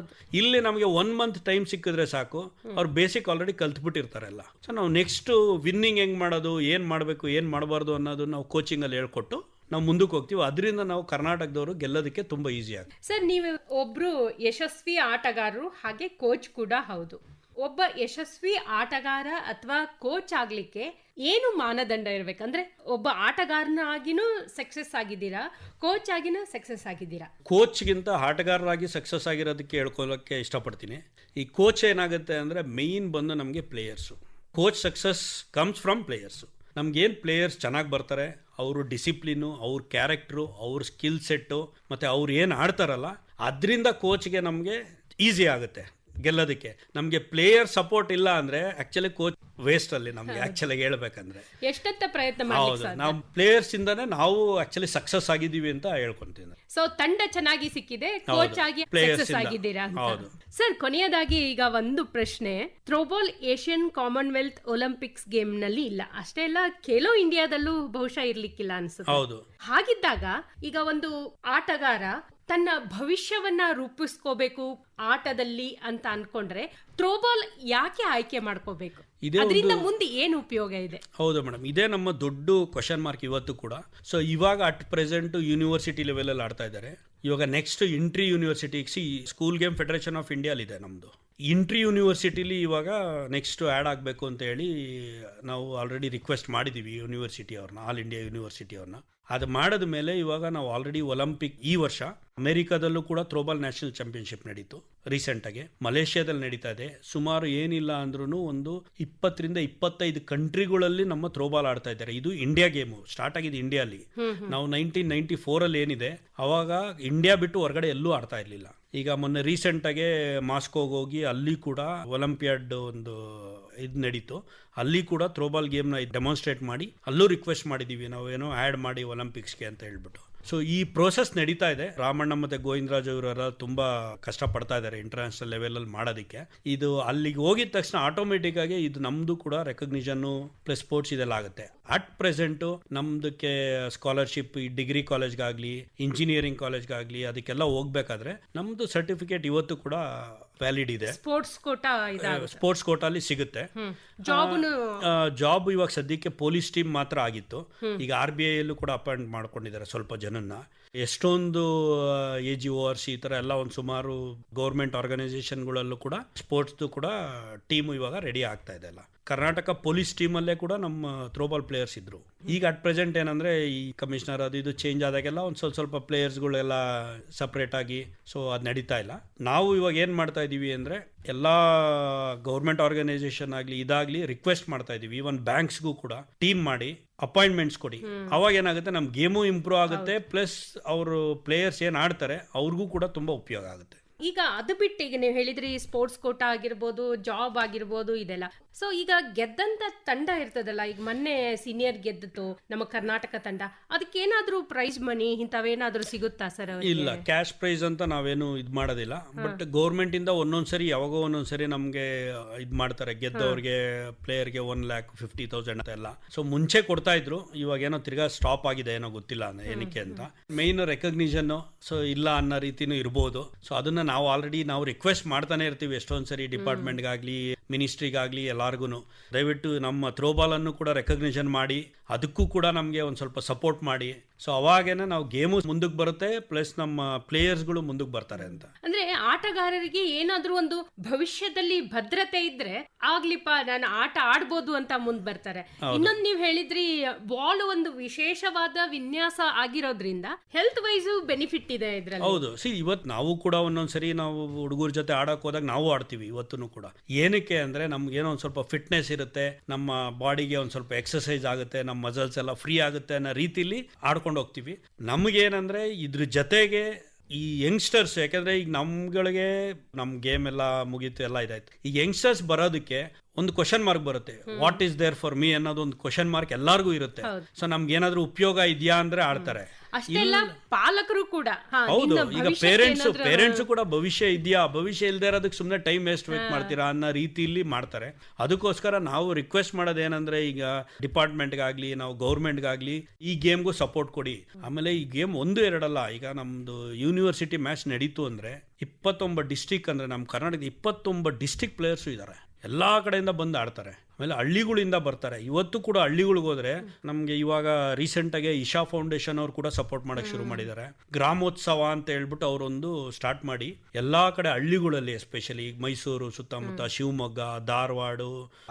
ಇಲ್ಲಿ ನಮಗೆ 1 ಮಂತ್ ಟೈಮ್ ಸಿಕ್ಕಿದ್ರೆ ಸಾಕು, ಅವ್ರು ಬೇಸಿಕ್ ಆಲ್ರೆಡಿ ಕಲ್ತ್ಬಿಟ್ಟಿರ್ತಾರಲ್ಲ. ಸೊ ನಾವು ನೆಕ್ಸ್ಟ್ ವಿನ್ನಿಂಗ್ ಹೆಂಗ್ ಮಾಡೋದು, ಏನ್ ಮಾಡಬೇಕು ಏನ್ ಮಾಡಬಾರ್ದು ಅನ್ನೋದು ನಾವು ಕೋಚಿಂಗ್ ಅಲ್ಲಿ ಹೇಳ್ಕೊಟ್ಟು ನಾವು ಮುಂದಕ್ಕೆ ಹೋಗ್ತೀವಿ. ಅದರಿಂದ ನಾವು ಕರ್ನಾಟಕದವರು ಗೆಲ್ಲೋದಕ್ಕೆ ತುಂಬಾ ಈಸಿ ಆಗುತ್ತೆ. ಸರ್, ನೀವು ಒಬ್ರು ಯಶಸ್ವಿ ಆಟಗಾರರು ಹಾಗೆ ಕೋಚ್ ಕೂಡ ಹೌದು. ಒಬ್ಬ ಯಶಸ್ವಿ ಆಟಗಾರ ಅಥವಾ ಕೋಚ್ ಆಗ್ಲಿಕ್ಕೆ ಏನು ಮಾನದಂಡ ಇರ್ಬೇಕಂದ್ರೆ, ಒಬ್ಬ ಆಟಗಾರನಾಗಿನೂ ಸಕ್ಸಸ್ ಆಗಿದ್ದೀರಾ, ಕೋಚ್ ಆಗಿನೂ ಸಕ್ಸಸ್ ಆಗಿದ್ದೀರಾ? ಕೋಚ್ಗಿಂತ ಆಟಗಾರರಾಗಿ ಸಕ್ಸಸ್ ಆಗಿರೋದಕ್ಕೆ ಹೇಳ್ಕೊಳ್ಳೋಕ್ಕೆ ಇಷ್ಟಪಡ್ತೀನಿ. ಈ ಕೋಚ್ ಏನಾಗುತ್ತೆ ಅಂದರೆ ಮೇಯ್ನ್ ಬಂದು ನಮಗೆ players. Coach success comes from players. ನಮ್ಗೇನು ಪ್ಲೇಯರ್ಸ್ ಚೆನ್ನಾಗಿ ಬರ್ತಾರೆ, ಅವರು ಡಿಸಿಪ್ಲಿನು, ಅವ್ರ ಕ್ಯಾರೆಕ್ಟ್ರು, ಅವ್ರ ಸ್ಕಿಲ್ ಸೆಟ್ಟು ಮತ್ತು ಅವ್ರು ಏನು ಆಡ್ತಾರಲ್ಲ ಅದರಿಂದ ಕೋಚ್ಗೆ ನಮಗೆ ಈಸಿ ಆಗುತ್ತೆ ಗೆಲ್ಲೋದಕ್ಕೆ. ನಮಗೆ ಪ್ಲೇಯರ್ ಸಪೋರ್ಟ್ ಇಲ್ಲ ಅಂದರೆ ಆ್ಯಕ್ಚುಲಿ ಕೋಚ್ ವೇಸ್ಟ್ ಅಲ್ಲಿ ನಮಗೆ ಆ್ಯಕ್ಚುಲಿ ಹೇಳ್ಬೇಕಂದ್ರೆ. ಎಷ್ಟಂತ ಪ್ರಯತ್ನ ಹೌದು, ನಾವು ಪ್ಲೇಯರ್ಸ್ ಇಂದಾನೆ ನಾವು ಆ್ಯಕ್ಚುಲಿ ಸಕ್ಸಸ್ ಆಗಿದ್ದೀವಿ ಅಂತ ಹೇಳ್ಕೊಂತೀನಿ. ಸೊ ತಂಡ ಚೆನ್ನಾಗಿ ಸಿಕ್ಕಿದೆ, ಕೋಚ್ ಆಗಿ ಸಕ್ಸಸ್ ಆಗಿದ್ದೀರಾ ಅಂತ. ಸರ್, ಕೊನೆಯದಾಗಿ ಈಗ ಒಂದು ಪ್ರಶ್ನೆ. Throwball Asian Commonwealth Olympics game ನಲ್ಲಿ ಇಲ್ಲ, ಅಷ್ಟೇ ಅಲ್ಲ ಖೇಲೋ ಇಂಡಿಯಾದಲ್ಲೂ ಬಹುಶಃ ಇರ್ಲಿಕ್ಕಿಲ್ಲ ಅನ್ಸುತ್ತೆ. ಹೌದು. ಹಾಗಿದ್ದಾಗ ಈಗ ಒಂದು ಆಟಗಾರ ತನ್ನ ಭವಿಷ್ಯವನ್ನ ರೂಪಿಸ್ಕೋಬೇಕು ಆಟದಲ್ಲಿ ಅಂತ ಅನ್ಕೊಂಡ್ರೆ ಥ್ರೋಬಾಲ್ ಯಾಕೆ ಆಯ್ಕೆ ಮಾಡ್ಕೋಬೇಕು? ಅದರಿಂದ ಮುಂದೆ ಏನು ಉಪಯೋಗ ಇದೆ? ಹೌದು ಮೇಡಮ್, ಇದೇ ನಮ್ಮ ದೊಡ್ಡ ಕ್ವಶನ್ ಮಾರ್ಕ್ ಇವತ್ತು ಕೂಡ. ಸೊ ಇವಾಗ ಅಟ್ ಪ್ರೆಸೆಂಟ್ ಯೂನಿವರ್ಸಿಟಿ ಲೆವೆಲ್ ಅಲ್ಲಿ ಆಡ್ತಾ ಇದ್ದಾರೆ. ಇವಾಗ next entry university school game federation of India ಇದೆ ನಮ್ದು. ಇಂಟ್ರಿ ಯೂನಿವರ್ಸಿಟಿಲಿ ಇವಾಗ ನೆಕ್ಸ್ಟ್ ಆ್ಯಡ್ ಆಗಬೇಕು ಅಂತ ಹೇಳಿ ನಾವು ಆಲ್ರೆಡಿ ರಿಕ್ವೆಸ್ಟ್ ಮಾಡಿದ್ದೀವಿ ಯೂನಿವರ್ಸಿಟಿ ಅವ್ರನ್ನ, ಆಲ್ ಇಂಡಿಯಾ ಯೂನಿವರ್ಸಿಟಿ ಅವ್ರನ್ನ. ಅದು ಮಾಡಿದ ಮೇಲೆ ಇವಾಗ ನಾವು ಆಲ್ರೆಡಿ ಒಲಿಂಪಿಕ್ ಈ ವರ್ಷ ಅಮೆರಿಕಾದಲ್ಲೂ ಕೂಡ ಥ್ರೋಬಾಲ್ ನ್ಯಾಷನಲ್ ಚಾಂಪಿಯನ್ಶಿಪ್ ನಡೀತು ರೀಸೆಂಟಾಗಿ. ಮಲೇಷ್ಯಾದಲ್ಲಿ ನಡೀತಾ ಇದೆ. ಸುಮಾರು ಏನಿಲ್ಲ ಅಂದ್ರೂ ಒಂದು 20-25 ಕಂಟ್ರಿಗಳಲ್ಲಿ ನಮ್ಮ ಥ್ರೋಬಾಲ್ ಆಡ್ತಾ ಇದ್ದಾರೆ. ಇದು ಇಂಡಿಯಾ ಗೇಮು, ಸ್ಟಾರ್ಟ್ ಆಗಿದೆ ಇಂಡಿಯಾಲಿ. ನಾವು 1994 ಏನಿದೆ ಅವಾಗ ಇಂಡಿಯಾ ಬಿಟ್ಟು ಹೊರಗಡೆ ಎಲ್ಲೂ ಆಡ್ತಾ ಇರಲಿಲ್ಲ. ಈಗ ಮೊನ್ನೆ ರೀಸೆಂಟಾಗೆ ಮಾಸ್ಕೋಗೆ ಹೋಗಿ ಅಲ್ಲಿ ಕೂಡ ಒಲಿಂಪಿಯಾಡ್ ಒಂದು ಇದು ನಡೀತು. ಅಲ್ಲಿ ಕೂಡ ಥ್ರೋಬಾಲ್ ಗೇಮ್ನ ಡೆಮಾನ್ಸ್ಟ್ರೇಟ್ ಮಾಡಿ ಅಲ್ಲೂ ರಿಕ್ವೆಸ್ಟ್ ಮಾಡಿದ್ದೀವಿ ನಾವೇನೋ ಆ್ಯಡ್ ಮಾಡಿ ಒಲಿಂಪಿಕ್ಸ್ಗೆ ಅಂತ ಹೇಳ್ಬಿಟ್ಟು. ಸೊ ಈ ಪ್ರೋಸೆಸ್ ನಡೀತಾ ಇದೆ. ರಾಮಣ್ಣ ಮತ್ತು ಗೋವಿಂದರಾಜ್ ಅವರೆಲ್ಲ ತುಂಬ ಕಷ್ಟಪಡ್ತಾ ಇದ್ದಾರೆ ಇಂಟರ್ನ್ಯಾಷನಲ್ ಲೆವೆಲಲ್ಲಿ ಮಾಡೋದಕ್ಕೆ. ಇದು ಅಲ್ಲಿಗೆ ಹೋಗಿದ ತಕ್ಷಣ ಆಟೋಮೆಟಿಕ್ ಆಗಿ ಇದು ನಮ್ಮದು ಕೂಡ ರೆಕಗ್ನಿಷನ್ನು ಪ್ಲಸ್ ಸ್ಪೋರ್ಟ್ಸ್ ಇದೆಲ್ಲ ಆಗುತ್ತೆ. ಅಟ್ ಪ್ರೆಸೆಂಟು ನಮ್ದಕ್ಕೆ ಸ್ಕಾಲರ್ಶಿಪ್ ಈ ಡಿಗ್ರಿ ಕಾಲೇಜ್ಗಾಗಲಿ ಇಂಜಿನಿಯರಿಂಗ್ ಕಾಲೇಜ್ಗಾಗಲಿ ಅದಕ್ಕೆಲ್ಲ ಹೋಗ್ಬೇಕಾದ್ರೆ ನಮ್ಮದು ಸರ್ಟಿಫಿಕೇಟ್ ಇವತ್ತು ಕೂಡ ವ್ಯಾಲಿಡ್ ಇದೆ. ಸ್ಪೋರ್ಟ್ಸ್ ಕೋಟಾಲಿ ಸಿಗುತ್ತೆ. ಜಾಬ್ ಇವಾಗ ಸದ್ಯಕ್ಕೆ ಪೊಲೀಸ್ ಟೀಮ್ ಮಾತ್ರ ಆಗಿತ್ತು. ಈಗ RBI ಯಲ್ಲೂ ಕೂಡ ಅಪಾಯಿಂಟ್ ಮಾಡ್ಕೊಂಡಿದ್ದಾರೆ ಸ್ವಲ್ಪ ಜನನ್ನ. ಎಷ್ಟೊಂದು AGORC ಈ ಥರ ಎಲ್ಲ ಒಂದು ಸುಮಾರು ಗೌರ್ಮೆಂಟ್ ಆರ್ಗನೈಸೇಷನ್ಗಳಲ್ಲೂ ಕೂಡ ಸ್ಪೋರ್ಟ್ಸ್ದು ಕೂಡ ಟೀಮು ಇವಾಗ ರೆಡಿ ಆಗ್ತಾ ಇದೆ. ಅಲ್ಲ ಕರ್ನಾಟಕ ಪೊಲೀಸ್ ಟೀಮಲ್ಲೇ ಕೂಡ ನಮ್ಮ ಥ್ರೋಬಾಲ್ ಪ್ಲೇಯರ್ಸ್ ಇದ್ರು. ಈಗ ಅಟ್ ಪ್ರೆಸೆಂಟ್ ಏನಂದ್ರೆ ಈ ಕಮಿಷನರ್ ಅದು ಇದು ಚೇಂಜ್ ಆದಾಗೆಲ್ಲ ಒಂದು ಸ್ವಲ್ಪ ಪ್ಲೇಯರ್ಸ್ಗಳೆಲ್ಲ ಸಪ್ರೇಟ್ ಆಗಿ ಸೊ ಅದು ನಡೀತಾ ಇಲ್ಲ. ನಾವು ಇವಾಗ ಏನು ಮಾಡ್ತಾ ಇದ್ದೀವಿ ಅಂದರೆ ಎಲ್ಲ ಗೌರ್ಮೆಂಟ್ ಆರ್ಗನೈಸೇಷನ್ ಆಗಲಿ ಇದಾಗಲಿ ರಿಕ್ವೆಸ್ಟ್ ಮಾಡ್ತಾ ಇದ್ದೀವಿ. ಈವನ್ ಬ್ಯಾಂಕ್ಸ್ಗೂ ಕೂಡ ಟೀಮ್ ಮಾಡಿ ಅಪಾಯಿಂಟ್ಮೆಂಟ್ಸ್ ಕೊಡಿ. ಅವಾಗ ಏನಾಗುತ್ತೆ, ನಮ್ಮ ಗೇಮು ಇಂಪ್ರೂವ್ ಆಗುತ್ತೆ, ಪ್ಲಸ್ ಅವರು ಪ್ಲೇಯರ್ಸ್ ಏನು ಆಡ್ತಾರೆ ಅವ್ರಿಗೂ ಕೂಡ ತುಂಬ ಉಪಯೋಗ ಆಗುತ್ತೆ. ಈಗ ಅದು ಬಿಟ್ಟು ಈಗ ನೀವು ಹೇಳಿದ್ರಿ ಸ್ಪೋರ್ಟ್ಸ್ ಕೋಟಾ ಆಗಿರ್ಬೋದು, ಜಾಬ್ ಆಗಿರ್ಬೋದು, ಇದೆಲ್ಲ. ಸೊ ಈಗ ಗೆದ್ದಂತ ತಂಡ ಇರ್ತದಲ್ಲ, ಈಗ ಮೊನ್ನೆ ಸೀನಿಯರ್ ಗೆದ್ದಿತ್ತು ನಮ್ಮ ಕರ್ನಾಟಕ ತಂಡ, ಅದಕ್ಕೇನಾದ್ರೂ ಪ್ರೈಸ್ ಮನಿ ಇಂಥವೇನಾದ್ರೂ ಸಿಗುತ್ತಾ ಸರ್? ಇಲ್ಲ, ಕ್ಯಾಶ್ ಪ್ರೈಸ್ ಅಂತ ನಾವೇನು ಇದು ಮಾಡೋದಿಲ್ಲ. ಬಟ್ ಗೌರ್ಮೆಂಟ್ ಇಂದ ಒಂದೊಂದ್ಸರಿ ಯಾವಾಗೋ ಒಂದೊಂದ್ಸರಿ ನಮ್ಗೆ ಇದು ಮಾಡ್ತಾರೆ, ಗೆದ್ದವ್ರಿಗೆ ಪ್ಲೇಯರ್ಗೆ 1,50,000 ಅಂತ ಎಲ್ಲ. ಸೊ ಮುಂಚೆ ಕೊಡ್ತಾ ಇದ್ರು, ಇವಾಗ ಏನೋ ತಿರ್ಗಾ ಸ್ಟಾಪ್ ಆಗಿದೆ, ಏನೋ ಗೊತ್ತಿಲ್ಲ ಏನಕ್ಕೆ ಅಂತ. ಮೇನ್ ರೆಕಗ್ನಿಷನ್ ಸೊ ಇಲ್ಲ ಅನ್ನೋ ರೀತಿನೂ ಇರ್ಬೋದು. ಸೊ ಅದನ್ನ ನಾವು ಆಲ್ರೆಡಿ ನಾವು ರಿಕ್ವೆಸ್ಟ್ ಮಾಡ್ತಾನೆ ಇರ್ತೀವಿ ಎಷ್ಟೊಂದ್ಸರಿ ಡಿಪಾರ್ಟ್ಮೆಂಟ್ಗಾಗ್ಲಿ ಮಿನಿಸ್ಟ್ರಿಗಾಗ್ಲಿ ಎಲ್ಲಾರ್ಗು. ದಯವಿಟ್ಟು ನಮ್ಮ ಥ್ರೋಬಾಲ್ ಅನ್ನು ಕೂಡ ರೆಕಗ್ನಿಷನ್ ಮಾಡಿ ಅದಕ್ಕೂ ಕೂಡ ನಮಗೆ ಒಂದು ಸ್ವಲ್ಪ ಸಪೋರ್ಟ್ ಮಾಡಿ. ಸೊ ಅವಾಗೇನೆ ನಾವು ಗೇಮು ಮುಂದಕ್ಕೆ ಬರುತ್ತೆ, ಪ್ಲಸ್ ನಮ್ಮ ಪ್ಲೇಯರ್ಸ್ಗಳು ಮುಂದಕ್ಕೆ ಬರ್ತಾರೆ ಅಂತ. ಅಂದ್ರೆ ಆಟಗಾರರಿಗೆ ಏನಾದ್ರೂ ಒಂದು ಭವಿಷ್ಯದಲ್ಲಿ ಭದ್ರತೆ ಇದ್ರೆ ಆಗ್ಲಿಪ್ಪ ನಾನು ಆಟ ಆಡ್ಬೋದು ಅಂತ ಮುಂದ್ ಬರ್ತಾರೆ. ಇನ್ನೊಂದು ನೀವ್ ಹೇಳಿದ್ರಿ ಬಾಲ್ ಒಂದು ವಿಶೇಷವಾದ ವಿನ್ಯಾಸ ಆಗಿರೋದ್ರಿಂದ ಹೆಲ್ತ್ ವೈಸ್ ಬೆನಿಫಿಟ್ ಇದೆ ಇದ್ರಲ್ಲಿ. ಹೌದು, ಇವತ್ತು ನಾವು ಕೂಡ ಒಂದೊಂದ್ಸರಿ ನಾವು ಹುಡುಗರ ಜೊತೆ ಆಡಕ್ ಹೋದಾಗ ನಾವು ಆಡ್ತೀವಿ ಇವತ್ತು ಕೂಡ. ಏನಕ್ಕೆ ಅಂದ್ರೆ ನಮ್ಗೆ ಏನೋ ಒಂದ್ ಸ್ವಲ್ಪ ಫಿಟ್ನೆಸ್ ಇರುತ್ತೆ, ನಮ್ಮ ಬಾಡಿಗೆ ಒಂದ್ ಸ್ವಲ್ಪ ಎಕ್ಸರ್ಸೈಸ್ ಆಗುತ್ತೆ, ನಮ್ಮ ಮಸಲ್ಸ್ ಎಲ್ಲ ಫ್ರೀ ಆಗುತ್ತೆ ಅನ್ನೋ ರೀತಿಲಿ ಆಡ್ಕೊಂಡು ಹೋಗ್ತೀವಿ. ನಮ್ಗೇನಂದ್ರೆ ಇದ್ರ ಜೊತೆಗೆ ಈ ಯಂಗ್ಸ್ಟರ್ಸ್, ಯಾಕಂದ್ರೆ ಈಗ ನಮ್ಗಳಿಗೆ ನಮ್ ಗೇಮ್ ಎಲ್ಲ ಮುಗೀತು, ಎಲ್ಲ ಇದಾಯ್ತು. ಈಗ ಯಂಗ್ಸ್ಟರ್ಸ್ ಬರೋದಕ್ಕೆ ಒಂದು ಕ್ವಶನ್ ಮಾರ್ಕ್ ಬರುತ್ತೆ, what is there for me ಅನ್ನೋದು ಒಂದು ಕ್ವಶನ್ ಮಾರ್ಕ್ ಎಲ್ಲಾರ್ಗೂ ಇರುತ್ತೆ. ಸೊ ನಮ್ಗೆ ಏನಾದ್ರೂ ಉಪಯೋಗ ಇದೆಯಾ ಅಂದ್ರೆ ಆಡ್ತಾರೆ. ಅಷ್ಟೆಲ್ಲ ಪಾಲಕರು ಕೂಡ. ಹೌದು, ಈಗ ಪೇರೆಂಟ್ಸ್ ಕೂಡ ಭವಿಷ್ಯ ಇದೆಯಾ, ಭವಿಷ್ಯ ಇಲ್ದೇ ಇರೋದಕ್ಕೆ ಸುಮ್ಮನೆ ಟೈಮ್ ವೇಸ್ಟ್ ಮಾಡ್ತೀರಾ ಅನ್ನೋ ರೀತಿಯಲ್ಲಿ ಮಾಡ್ತಾರೆ. ಅದಕ್ಕೋಸ್ಕರ ನಾವು ರಿಕ್ವೆಸ್ಟ್ ಮಾಡೋದೇನಂದ್ರೆ, ಈಗ ಡಿಪಾರ್ಟ್ಮೆಂಟ್ಗಾಗ್ಲಿ ನಾವು ಗೌರ್ಮೆಂಟ್ಗಾಗ್ಲಿ ಈ ಗೇಮ್ಗೂ ಸಪೋರ್ಟ್ ಕೊಡಿ. ಆಮೇಲೆ ಈ ಗೇಮ್ ಒಂದು ಎರಡಲ್ಲ, ಈಗ ನಮ್ದು ಯೂನಿವರ್ಸಿಟಿ ಮ್ಯಾಚ್ ನಡೀತು ಅಂದ್ರೆ 29 ಡಿಸ್ಟಿಕ್, ಅಂದ್ರೆ ನಮ್ಮ ಕರ್ನಾಟಕದ 29 ಡಿಸ್ಟಿಕ್ ಪ್ಲೇಯರ್ಸು ಇದ್ದಾರೆ, ಎಲ್ಲಾ ಕಡೆಯಿಂದ ಬಂದು ಆಡ್ತಾರೆ. ಆಮೇಲೆ ಹಳ್ಳಿಗಳಿಂದ ಬರ್ತಾರೆ. ಇವತ್ತು ಕೂಡ ಹಳ್ಳಿಗಳಿಗೆ ಹೋದ್ರೆ ನಮ್ಗೆ ಇವಾಗ ರೀಸೆಂಟ್ ಆಗಿ ಇಶಾ ಫೌಂಡೇಶನ್ ಅವ್ರು ಕೂಡ ಸಪೋರ್ಟ್ ಮಾಡಕ್ ಶುರು ಮಾಡಿದ್ದಾರೆ. ಗ್ರಾಮೋತ್ಸವ ಅಂತ ಹೇಳ್ಬಿಟ್ಟು ಅವರೊಂದು ಸ್ಟಾರ್ಟ್ ಮಾಡಿ ಎಲ್ಲಾ ಕಡೆ ಹಳ್ಳಿಗಳಲ್ಲಿ, ಎಸ್ಪೆಷಲಿ ಮೈಸೂರು ಸುತ್ತಮುತ್ತ, ಶಿವಮೊಗ್ಗ, ಧಾರವಾಡ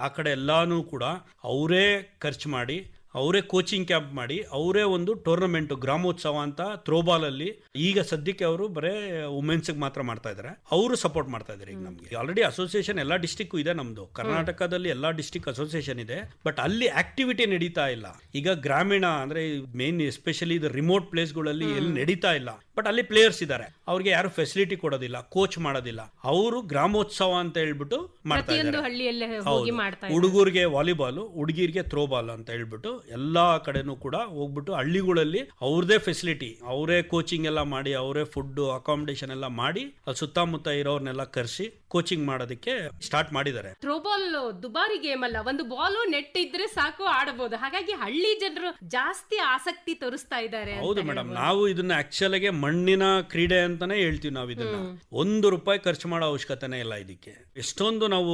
ಆ ಕಡೆ ಎಲ್ಲಾನು ಕೂಡ ಅವರೇ ಖರ್ಚು ಮಾಡಿ, ಅವರೇ ಕೋಚಿಂಗ್ ಕ್ಯಾಂಪ್ ಮಾಡಿ, ಅವರೇ ಒಂದು ಟೂರ್ನಮೆಂಟ್ ಗ್ರಾಮೋತ್ಸವ ಅಂತ ಥ್ರೋಬಾಲ್ ಅಲ್ಲಿ ಈಗ ಸದ್ಯಕ್ಕೆ ಅವರು ಬರೇ ವುಮೆನ್ಸ್ ಮಾತ್ರ ಮಾಡ್ತಾ ಇದ್ದಾರೆ. ಅವರು ಸಪೋರ್ಟ್ ಮಾಡ್ತಾ ಇದ್ದಾರೆ. ಈಗ ನಮ್ಗೆ ಆಲ್ರೆಡಿ ಅಸೋಸಿಯೇಷನ್ ಎಲ್ಲಾ ಡಿಸ್ಟಿಕ್ ಇದೆ, ನಮ್ದು ಕರ್ನಾಟಕದಲ್ಲಿ ಎಲ್ಲಾ ಡಿಸ್ಟಿಕ್ ಅಸೋಸಿಯೇಷನ್ ಇದೆ. ಬಟ್ ಅಲ್ಲಿ ಆಕ್ಟಿವಿಟಿ ನಡೀತಾ ಇಲ್ಲ. ಈಗ ಗ್ರಾಮೀಣ ಅಂದ್ರೆ ಮೇನ್ ಎಸ್ಪೆಷಲಿ ಇದು ರಿಮೋಟ್ ಪ್ಲೇಸ್ಗಳಲ್ಲಿ ಎಲ್ಲಿ ನಡೀತಾ ಇಲ್ಲ. ಬಟ್ ಅಲ್ಲಿ ಪ್ಲೇಯರ್ಸ್ ಇದ್ದಾರೆ, ಅವ್ರಿಗೆ ಯಾರು ಫೆಸಿಲಿಟಿ ಕೊಡೋದಿಲ್ಲ, ಕೋಚ್ ಮಾಡೋದಿಲ್ಲ. ಅವರು ಗ್ರಾಮೋತ್ಸವ ಅಂತ ಹೇಳ್ಬಿಟ್ಟು ಮಾಡ್ತಾ ಇದ್ದಾರೆ. ಹುಡುಗರಿಗೆ ವಾಲಿಬಾಲ್, ಹುಡುಗಿರಿಗೆ ಥ್ರೋಬಾಲ್ ಅಂತ ಹೇಳ್ಬಿಟ್ಟು ಎಲ್ಲಾ ಕಡೆನೂ ಕೂಡ ಹೋಗ್ಬಿಟ್ಟು ಹಳ್ಳಿಗಳಲ್ಲಿ ಅವ್ರದೇ ಫೆಸಿಲಿಟಿ, ಅವರೇ ಕೋಚಿಂಗ್ ಎಲ್ಲ ಮಾಡಿ, ಅವರೇ ಫುಡ್ ಅಕಾಮಿಡೇಷನ್ ಎಲ್ಲ ಮಾಡಿ, ಸುತ್ತಮುತ್ತ ಇರೋರ್ನೆಲ್ಲ ಕರೆಸಿ ಕೋಚಿಂಗ್ ಮಾಡೋದಕ್ಕೆ ಸ್ಟಾರ್ಟ್ ಮಾಡಿದ್ದಾರೆ. ಥ್ರೋಬಾಲ್ ದುಬಾರಿ ಗೇಮ್ ಅಲ್ಲ, ಒಂದು ಬಾಲ್ ನೆಟ್ ಇದ್ರೆ ಸಾಕು ಆಡಬಹುದು. ಹಾಗಾಗಿ ಹಳ್ಳಿ ಜನರು ಜಾಸ್ತಿ ಆಸಕ್ತಿ ತೋರಿಸ್ತಾ ಇದ್ದಾರೆ. ಹೌದು ಮೇಡಮ್, ನಾವು ಇದನ್ನ ಆಕ್ಚುಲ್ ಆಗಿ ಮಣ್ಣಿನ ಕ್ರೀಡೆ ಅಂತಾನೆ ಹೇಳ್ತೀವಿ. ನಾವು ಇದನ್ನ ₹1 ಖರ್ಚು ಮಾಡೋ ಅವಶ್ಯಕತೆನೇ ಇಲ್ಲ ಇದಕ್ಕೆ. ಎಷ್ಟೊಂದು ನಾವು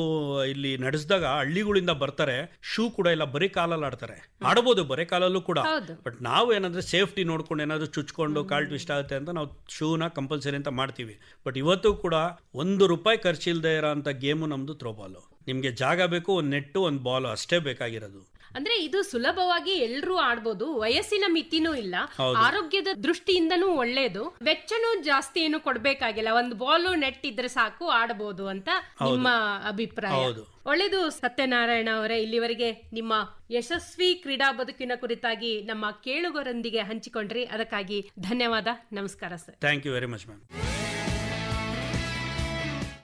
ಇಲ್ಲಿ ನಡೆಸಿದಾಗ ಹಳ್ಳಿಗಳಿಂದ ಬರ್ತಾರೆ, ಶೂ ಕೂಡ ಇಲ್ಲ, ಬರೀ ಕಾಲಲ್ಲಿ ಆಡ್ತಾರೆ. ಆಡಬಹುದು ಬರೀ ಕಾಲಲ್ಲೂ ಕೂಡ. ಬಟ್ ನಾವು ಏನಂದ್ರೆ ಸೇಫ್ಟಿ ನೋಡ್ಕೊಂಡು ಏನಾದ್ರು ಚುಚ್ಕೊಂಡು ಕಾಲ್ ಟ್ವಿಸ್ಟ್ ಆಗುತ್ತೆ ಅಂತ ನಾವು ಶೂನ ಕಂಪಲ್ಸರಿ ಅಂತ ಮಾಡ್ತೀವಿ. ಬಟ್ ಇವತ್ತು ಕೂಡ ₹1 ಖರ್ಚಿಲ್ದೇ ಇರೋ ಅಂತ ಗೇಮು ನಮ್ದು ಥ್ರೋಬಾಲ್. ನಿಮ್ಗೆ ಜಾಗ ಬೇಕು, ಒಂದು ನೆಟ್ಟು, ಒಂದು ಬಾಲ್ ಅಷ್ಟೇ ಬೇಕಾಗಿರೋದು. ಅಂದ್ರೆ ಇದು ಸುಲಭವಾಗಿ ಎಲ್ರೂ ಆಡ್ಬೋದು, ವಯಸ್ಸಿನ ಮಿತಿನೂ ಇಲ್ಲ, ಆರೋಗ್ಯದ ದೃಷ್ಟಿಯಿಂದನೂ ಒಳ್ಳೇದು, ವೆಚ್ಚನೂ ಜಾಸ್ತಿ ಏನು ಕೊಡ್ಬೇಕಾಗಿಲ್ಲ, ಒಂದು ಬಾಲ್ ನೆಟ್ ಇದ್ರೆ ಸಾಕು ಆಡಬಹುದು ಅಂತ ನಿಮ್ಮ ಅಭಿಪ್ರಾಯ. ಒಳ್ಳೇದು ಸತ್ಯನಾರಾಯಣ ಅವರೇ, ಇಲ್ಲಿವರೆಗೆ ನಿಮ್ಮ ಯಶಸ್ವಿ ಕ್ರೀಡಾ ಬದುಕಿನ ಕುರಿತಾಗಿ ನಮ್ಮ ಕೇಳುಗರೊಂದಿಗೆ ಹಂಚಿಕೊಂಡ್ರಿ. ಅದಕ್ಕಾಗಿ ಧನ್ಯವಾದ. ನಮಸ್ಕಾರ sir. Thank you very much ma'am.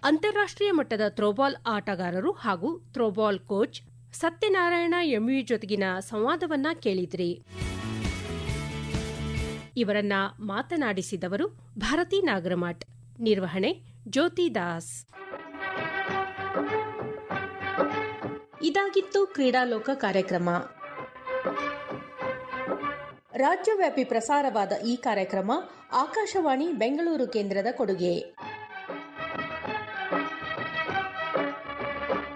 ಅಂತಾರಾಷ್ಟ್ರೀಯ ಮಟ್ಟದ ಥ್ರೋಬಾಲ್ ಆಟಗಾರರು ಹಾಗೂ ಥ್ರೋಬಾಲ್ ಕೋಚ್ ಸತ್ಯನಾರಾಯಣ ಎಂವಿ ಜೊತೆಗಿನ ಸಂವಾದವನ್ನ ಕೇಳಿದ್ರಿ. ಇವರನ್ನ ಮಾತನಾಡಿಸಿದವರು ಭಾರತಿ ನಾಗರಮಠ್. ನಿರ್ವಹಣೆ ಜ್ಯೋತಿ ದಾಸ್. ಇದಾಗಿತ್ತು ಕ್ರೀಡಾಲೋಕ ಕಾರ್ಯಕ್ರಮ. ರಾಜ್ಯವ್ಯಾಪಿ ಪ್ರಸಾರವಾದ ಈ ಕಾರ್ಯಕ್ರಮ ಆಕಾಶವಾಣಿ ಬೆಂಗಳೂರು ಕೇಂದ್ರದ ಕೊಡುಗೆ.